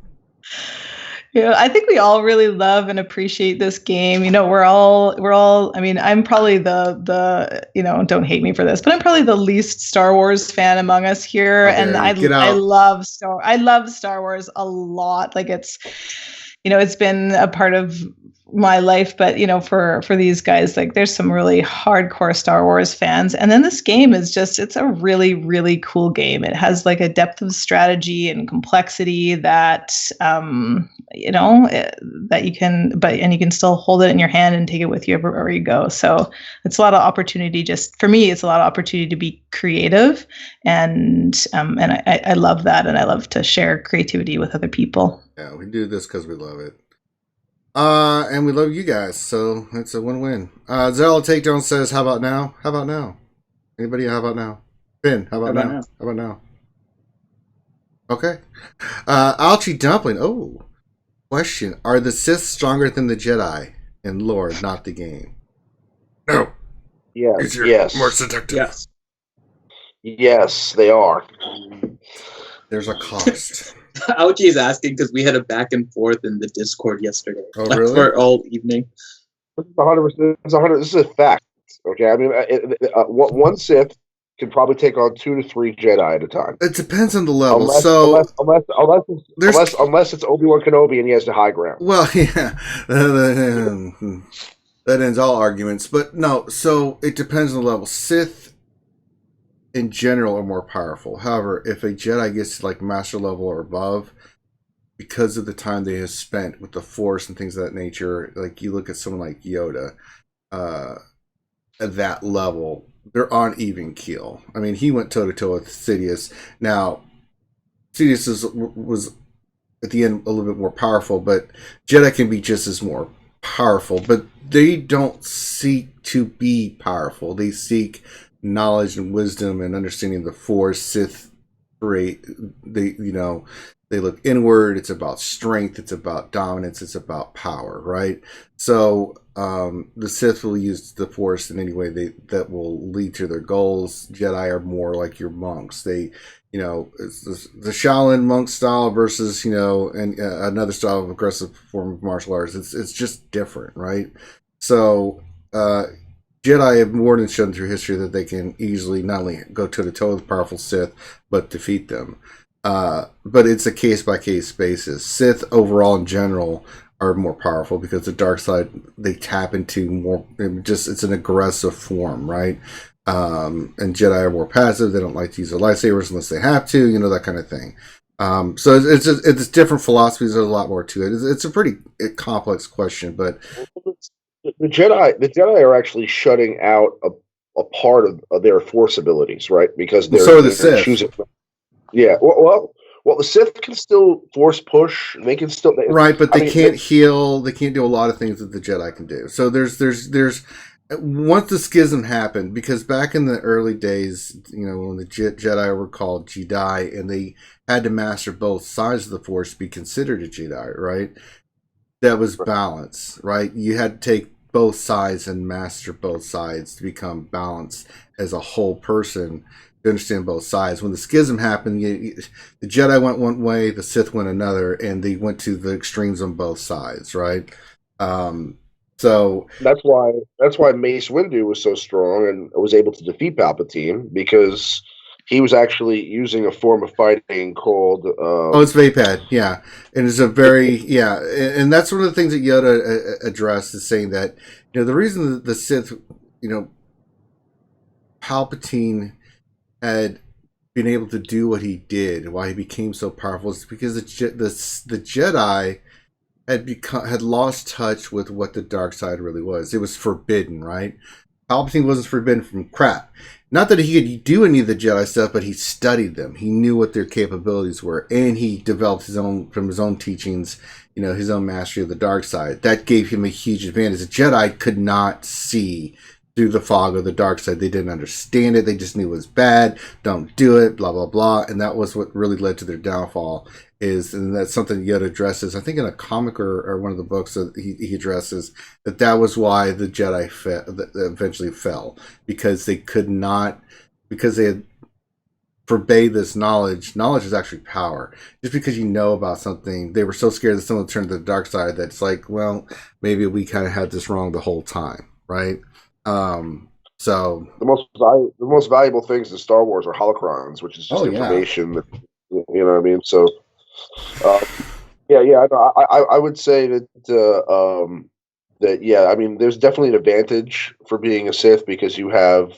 I think we all really love and appreciate this game. we're all, I mean, I'm probably the don't hate me for this, but I'm probably the least Star Wars fan among us here. Okay, and I love Star Wars a lot. Like it's been a part of my life, but for these guys, like there's some really hardcore Star Wars fans, and then this game is it's a really, really cool game. It has like a depth of strategy and complexity that that you can still hold it in your hand and take it with you everywhere you go. So it's a lot of opportunity. Just for me, it's a lot of opportunity to be creative, and I love that, and I love to share creativity with other people. Yeah, we do this because we love it. And we love you guys, so it's a win-win. Zella Takedown says, how about now? How about now? Anybody, how about now? Finn, how about now? How about now? Okay. Alchie Dumpling, question. Are the Sith stronger than the Jedi in lore, not the game? No. Yes. More seductive. Yes. Yes, they are. There's a cost. Ouchie is asking because we had a back and forth in the Discord yesterday. Oh, really? For all evening. This is 100%. This is a fact. Okay, I mean, one Sith can probably take on 2 to 3 Jedi at a time. It depends on the level. Unless it's Obi-Wan Kenobi and he has the high ground. Well, yeah, that ends all arguments. But no, so it depends on the level. Sith, in general, are more powerful. However, if a Jedi gets to like master level or above, because of the time they have spent with the Force and things of that nature, like you look at someone like Yoda, at that level, they're on even keel. I mean, he went toe to toe with Sidious. Now, Sidious was at the end a little bit more powerful, but Jedi can be just as more powerful. But they don't seek to be powerful. They seek knowledge and wisdom and understanding the Force. Sith, they look inward. It's about strength. It's about dominance. It's about power, right? So the Sith will use the Force in any way that will lead to their goals. Jedi are more like your monks. They, it's the Shaolin monk style versus, and another style of aggressive form of martial arts. It's just different, right? So Jedi have more than shown through history that they can easily not only go toe to toe with powerful Sith, but defeat them. But it's a case-by-case basis. Sith overall in general are more powerful because the dark side, they tap into more, it's an aggressive form, right? And Jedi are more passive. They don't like to use their lightsabers unless they have to, that kind of thing. So it's different philosophies. There's a lot more to it. It's a pretty complex question, but the Jedi are actually shutting out a part of their Force abilities, right? Because so are the Sith. Yeah, well, the Sith can still Force push. They can still right, but they can't heal. They can't do a lot of things that the Jedi can do. So there's once the schism happened, because back in the early days, when the Jedi were called Jedi, and they had to master both sides of the Force to be considered a Jedi, right? That was balance, right? You had to take both sides and master both sides to become balanced as a whole person. To understand both sides. When the schism happened, the Jedi went one way, the Sith went another, and they went to the extremes on both sides, right? So that's why Mace Windu was so strong and was able to defeat Palpatine, because he was actually using a form of fighting called it's Vapad, yeah, and it's a very and that's one of the things that Yoda addressed, is saying that the reason that the Sith, Palpatine had been able to do what he did, why he became so powerful, is because the Jedi had lost touch with what the dark side really was. It was forbidden, right? Palpatine wasn't forbidden from crap. Not that he could do any of the Jedi stuff, but he studied them. He knew what their capabilities were, and he developed from his own teachings, his own mastery of the dark side. That gave him a huge advantage. The Jedi could not see through the fog of the dark side. They didn't understand it. They just knew it was bad. Don't do it, blah, blah, blah. And that was what really led to their downfall. And that's something Yoda addresses, I think in a comic or one of the books that he addresses, that was why the Jedi eventually fell. Because they could not, because they had forbade this knowledge. Knowledge is actually power. Just because you know about something, they were so scared that someone would turn to the dark side that it's like, well, maybe we kind of had this wrong the whole time, right? So the most valuable things in Star Wars are holocrons, which is just information. That, what I mean? So, I would say that I mean, there's definitely an advantage for being a Sith, because you have,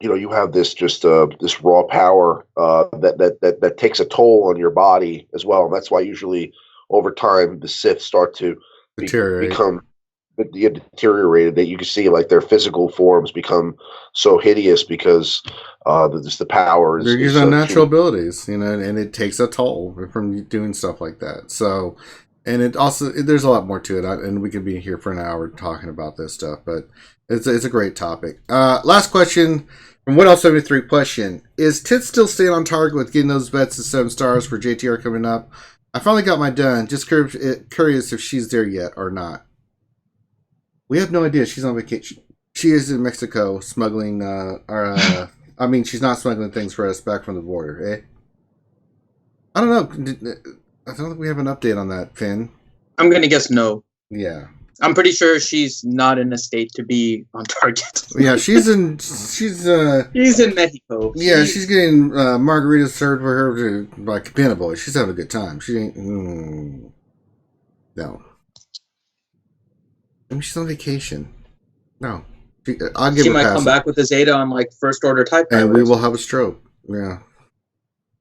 you have this this raw power that takes a toll on your body as well, and that's why usually over time the Sith start to become deteriorated, that you can see like their physical forms become so hideous because the power is, they're using unnatural abilities, and it takes a toll from doing stuff like that. So, and it also, there's a lot more to it, and we could be here for an hour talking about this stuff, but it's a great topic. Last question from Woodall73. Question: is Tit still staying on target with getting those bets to 7 stars for JTR coming up? I finally got my done. Just curious if she's there yet or not. We have no idea. She's on vacation. She is in Mexico smuggling, she's not smuggling things for us back from the border, eh? I don't know. I don't think we have an update on that, Finn. I'm going to guess no. Yeah. I'm pretty sure she's not in a state to be on target. Yeah, she's in Mexico. Yeah, she's getting margaritas served for her by Cabana Boy. She's having a good time. She ain't. No. I mean, she's on vacation. No. I'll give She her a might pass. come back with a Zeta on like first order type. And we will have a stroke. Yeah.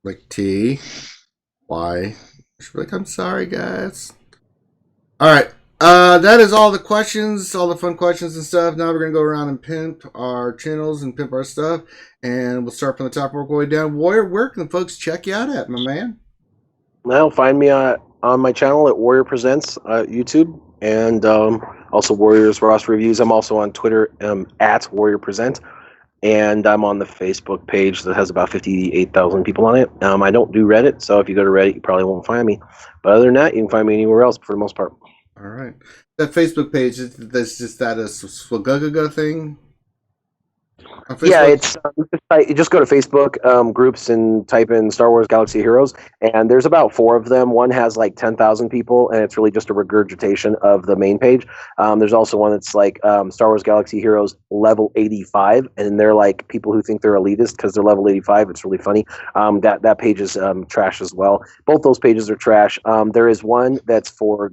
Like T. Y. She'll be like, I'm sorry, guys. All right. That is all the questions, all the fun questions and stuff. Now we're going to go around and pimp our channels and pimp our stuff. And we'll start from the top, work our way down. Warrior, where can the folks check you out at, my man? Well, find me on my channel at Warrior Presents YouTube, and also Warriors Ross Reviews. I'm also on Twitter at Warrior Present, and I'm on the Facebook page that has about 58,000 people on it. I don't do Reddit, so if you go to Reddit, you probably won't find me. But other than that, you can find me anywhere else for the most part. All right. That Facebook page, that's just that a SWGOH thing? Yeah, it's you just go to Facebook groups and type in Star Wars Galaxy Heroes, and there's about 4 of them. One has like 10,000 people, and it's really just a regurgitation of the main page. There's also one that's like Star Wars Galaxy Heroes level 85, and they're like people who think they're elitist because they're level 85. It's really funny. That page is trash as well. Both those pages are trash. There is one that's for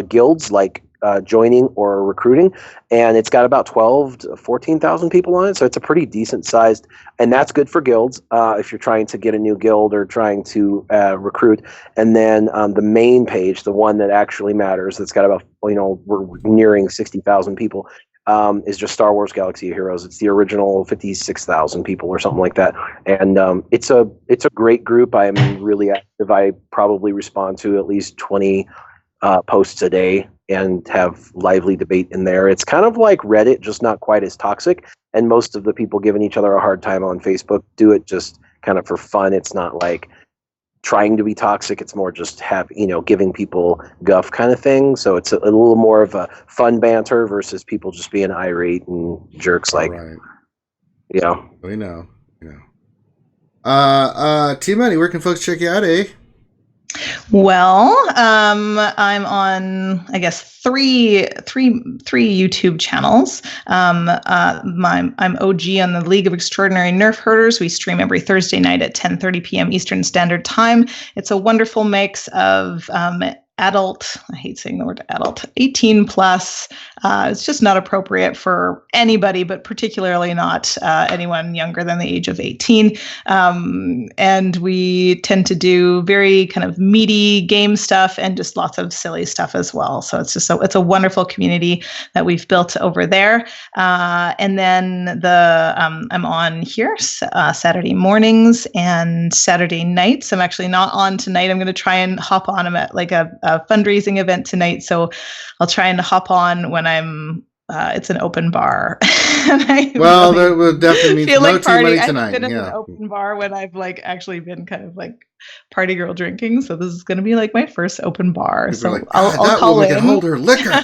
guilds, like joining or recruiting, and it's got about 12 to 14,000 people on it, so it's a pretty decent sized, and that's good for guilds if you're trying to get a new guild or trying to recruit. And then the main page, the one that actually matters, that's got about, we're nearing 60,000 people, is just Star Wars Galaxy Heroes. It's the original 56,000 people or something like that, and it's a great group. I'm really active. I probably respond to at least 20 posts a day and have lively debate in there. It's kind of like Reddit, just not quite as toxic. And most of the people giving each other a hard time on Facebook do it just kind of for fun. It's not like trying to be toxic. It's more just giving people guff kind of thing. So it's a little more of a fun banter versus people just being irate and jerks. Like, right. Yeah. We know. T-Money, where can folks check you out, eh? Well, I'm on, I guess, three YouTube channels. I'm OG on the League of Extraordinary Nerf Herders. We stream every Thursday night at 10:30 p.m. Eastern Standard Time. It's a wonderful mix of adult, I hate saying the word adult, 18 plus. It's just not appropriate for anybody, but particularly not anyone younger than the age of 18. And we tend to do very kind of meaty game stuff and just lots of silly stuff as well. So it's just it's a wonderful community that we've built over there. And then I'm on here Saturday mornings and Saturday nights. I'm actually not on tonight. I'm going to try and hop on. I'm at like a fundraising event tonight, so I'll try and hop on when I'm it's an open bar. And that would definitely mean no T-Money tonight. I've been in an open bar when I've like actually been kind of like party girl drinking, so this is going to be like my first open bar. People so like, I'll call in. Can hold her liquor.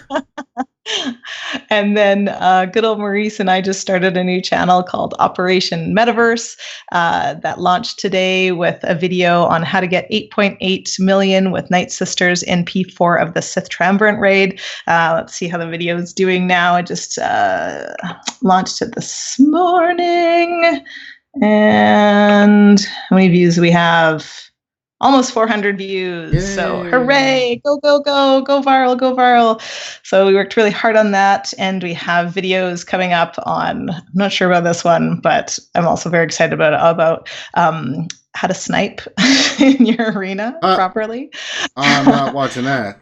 And then good old Maurice and I just started a new channel called Operation Metaverse that launched today with a video on how to get 8.8 million with Night Sisters in P4 of the Sith Triumvirate raid. Let's see how the video is doing now. I just launched it this morning. And how many views do we have? Almost 400 views. Yay. So hooray, go viral. So we worked really hard on that, and we have videos coming up on, I'm not sure about this one, but I'm also very excited about how to snipe in your arena properly. I'm not watching that.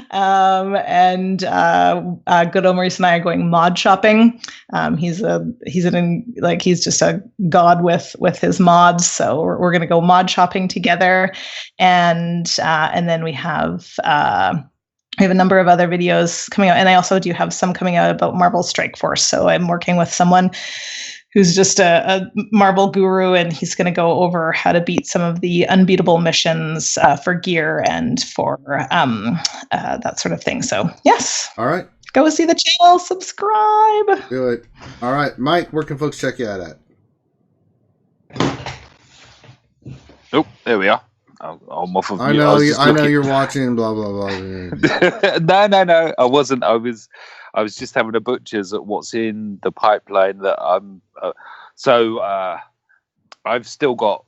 And good old Maurice and I are going mod shopping. He's just a god with his mods, so we're going to go mod shopping together, and then we have a number of other videos coming out, and I also do have some coming out about Marvel Strike Force. So I'm working with someone who's just a Marvel guru, and he's going to go over how to beat some of the unbeatable missions for gear and for that sort of thing. So, yes. All right. Go see the channel. Subscribe. Do it. All right. Mike, where can folks check you out at? Oh, there we are. I'm off of I mute. know. was just I know looking- you're watching. Blah blah blah. No. I wasn't. I was just having a butcher's at what's in the pipeline that I'm. I've still got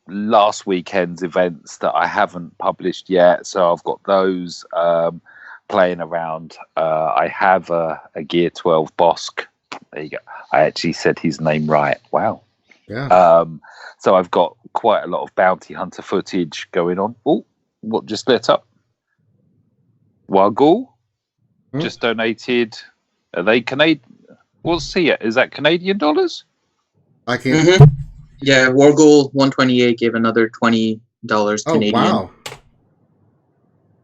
last weekend's events that I haven't published yet. So I've got those playing around. I have a Gear 12 Bosk. There you go. I actually said his name right. Wow. Yeah. So I've got quite a lot of bounty hunter footage going on. Oh, what just lit up? Wagul just donated. Are they Canadian? What's he at? Is that Canadian dollars? I can't. Mm-hmm. Yeah, Wargool 128 gave another $20 Canadian. Oh wow!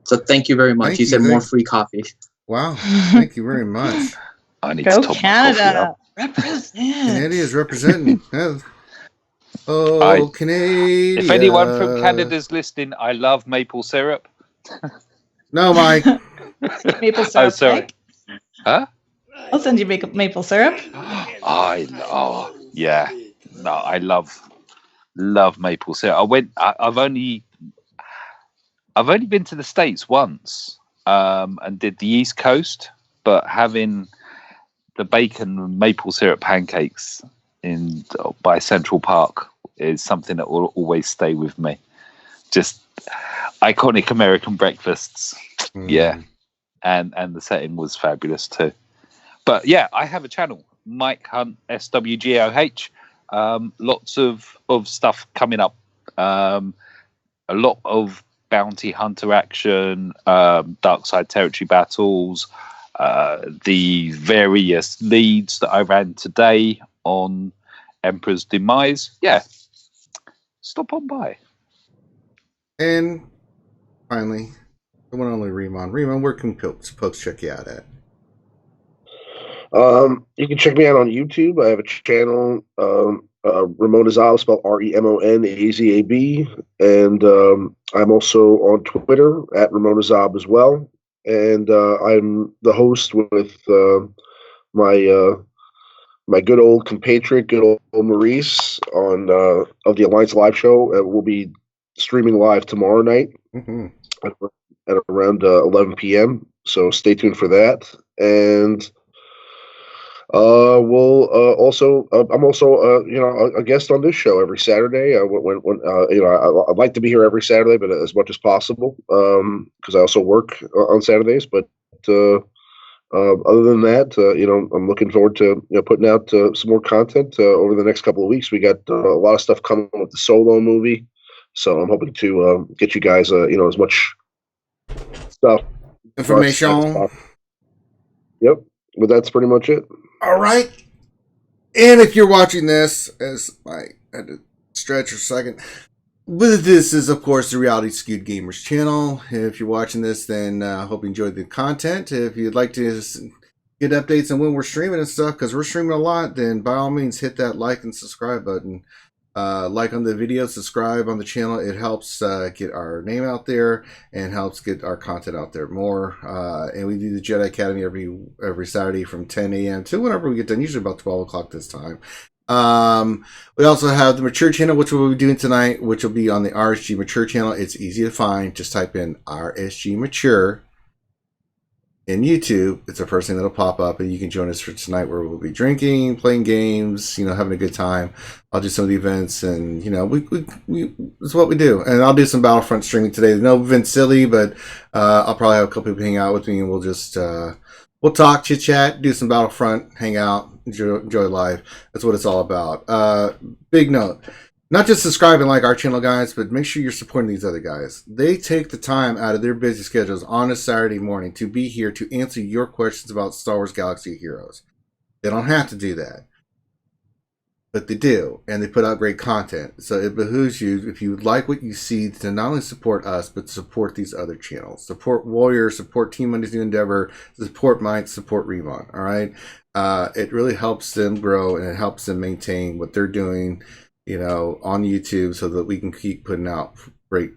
So thank you very much. Thank He said you, more thank- free coffee. Wow! Thank you very much. I need Go to top my coffee Canada. up. Represent. Canada is representing. Yeah. Oh, Canada! If anyone from Canada's listening, I love maple syrup. No, Mike. Maple syrup. sorry. Mike? Huh? I'll send you maple syrup. I love maple syrup. I've only been to the States once, and did the East Coast, but having the bacon and maple syrup pancakes by Central Park is something that will always stay with me. Just iconic American breakfasts. Yeah. And the setting was fabulous too. But yeah, I have a channel, Mike Hunt SWGOH. Lots of stuff coming up. A lot of bounty hunter action, dark side territory battles, the various leads that I ran today on Emperor's Demise. Yeah, stop on by. And finally, the one and only Ramon. Ramon, where can folks check you out at? You can check me out on YouTube. I have a channel, Ramon Azab, spelled RemonAzab, and I'm also on Twitter at Ramon Azab as well. And I'm the host with my good old compatriot, good old Maurice, on of the Alliance Live Show. We'll be streaming live tomorrow night at around 11 p.m. So stay tuned for that. And we'll also. I'm also, a guest on this show every Saturday. I'd like to be here every Saturday, but as much as possible, because I also work on Saturdays. But other than that, I'm looking forward to putting out some more content over the next couple of weeks. We got a lot of stuff coming with the Solo movie, so I'm hoping to get you guys, as much stuff Information. Yep, but that's pretty much it. All right. And if you're watching this, as I had to stretch for a second, this is, of course, the Reality Skewed Gamers channel. If you're watching this, then hope you enjoyed the content. If you'd like to get updates on when we're streaming and stuff, because we're streaming a lot, then by all means hit that like and subscribe button. Like on the video, subscribe on the channel. It helps get our name out there and helps get our content out there more. And we do the Jedi Academy every Saturday from 10 a.m. to whenever we get done, usually about 12 o'clock this time. We also have the Mature channel, which we'll be doing tonight, which will be on the RSG Mature channel. It's easy to find. Just type in RSG Mature in YouTube. It's the first thing that'll pop up, and you can join us for tonight, where we'll be drinking, playing games, having a good time. I'll do some of the events, and we it's what we do. And I'll do some Battlefront streaming today. No event silly, but I'll probably have a couple people hang out with me, and we'll just we'll talk, chit chat, do some Battlefront, hang out, enjoy life. That's what it's all about. Big note. Not just subscribe and like our channel, guys, but make sure you're supporting these other guys. They take the time out of their busy schedules on a Saturday morning to be here to answer your questions about Star Wars Galaxy of Heroes. They don't have to do that, but they do, and they put out great content. So it behooves you, if you like what you see, to not only support us, but support these other channels. Support Warrior, support Team Monday's New Endeavor, support Mike, support Ramon, all right? It really helps them grow, and it helps them maintain what they're doing, on YouTube, so that we can keep putting out great,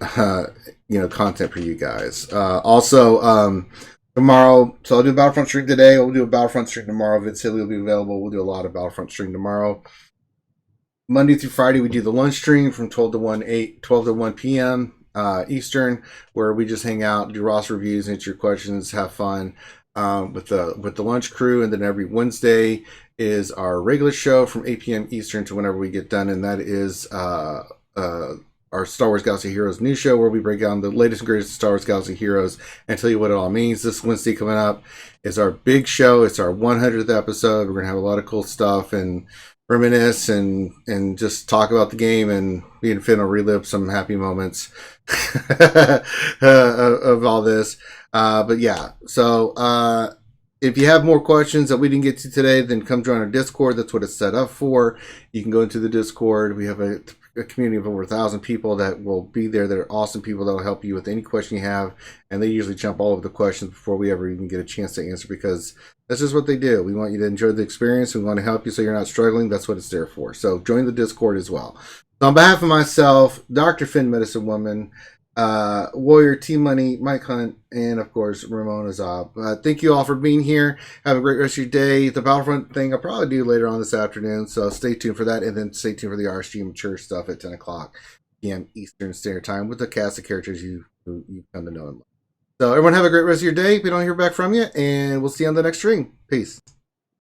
content for you guys. Also, tomorrow, so I'll do a Battlefront stream today. We'll do a Battlefront stream tomorrow. Vid Silly will be available. We'll do a lot of Battlefront stream tomorrow. Monday through Friday, we do the lunch stream from 12 to 1 p.m. Eastern, where we just hang out, do roster reviews, answer your questions, have fun with the lunch crew. And then every Wednesday is our regular show from 8 p.m. Eastern to whenever we get done, and that is our Star Wars Galaxy Heroes news show, where we break down the latest and greatest Star Wars Galaxy Heroes and tell you what it all means. This Wednesday coming up is our big show. It's our 100th episode. We're going to have a lot of cool stuff and reminisce and just talk about the game, and me and Finn will relive some happy moments of all this. But yeah, so if you have more questions that we didn't get to today, then come join our Discord. That's what it's set up for. You can go into the Discord. We have a community of over 1,000 people that will be there. That are awesome people that will help you with any question you have, and they usually jump all over the questions before we ever even get a chance to answer, because that's just what they do. We want you to enjoy the experience. We want to help you so you're not struggling. That's what it's there for. So join the Discord as well. So on behalf of myself, Dr. Finn Medicine Woman, Warrior, Team Money, Mike Hunt, and of course Ramon Azab. Thank you all for being here. Have a great rest of your day. The Battlefront thing I'll probably do later on this afternoon, so stay tuned for that, and then stay tuned for the RSG mature stuff at 10 o'clock p.m. Eastern Standard Time with the cast of characters you've come to know and love. So everyone have a great rest of your day. If we don't hear back from you, and we'll see you on the next stream. Peace.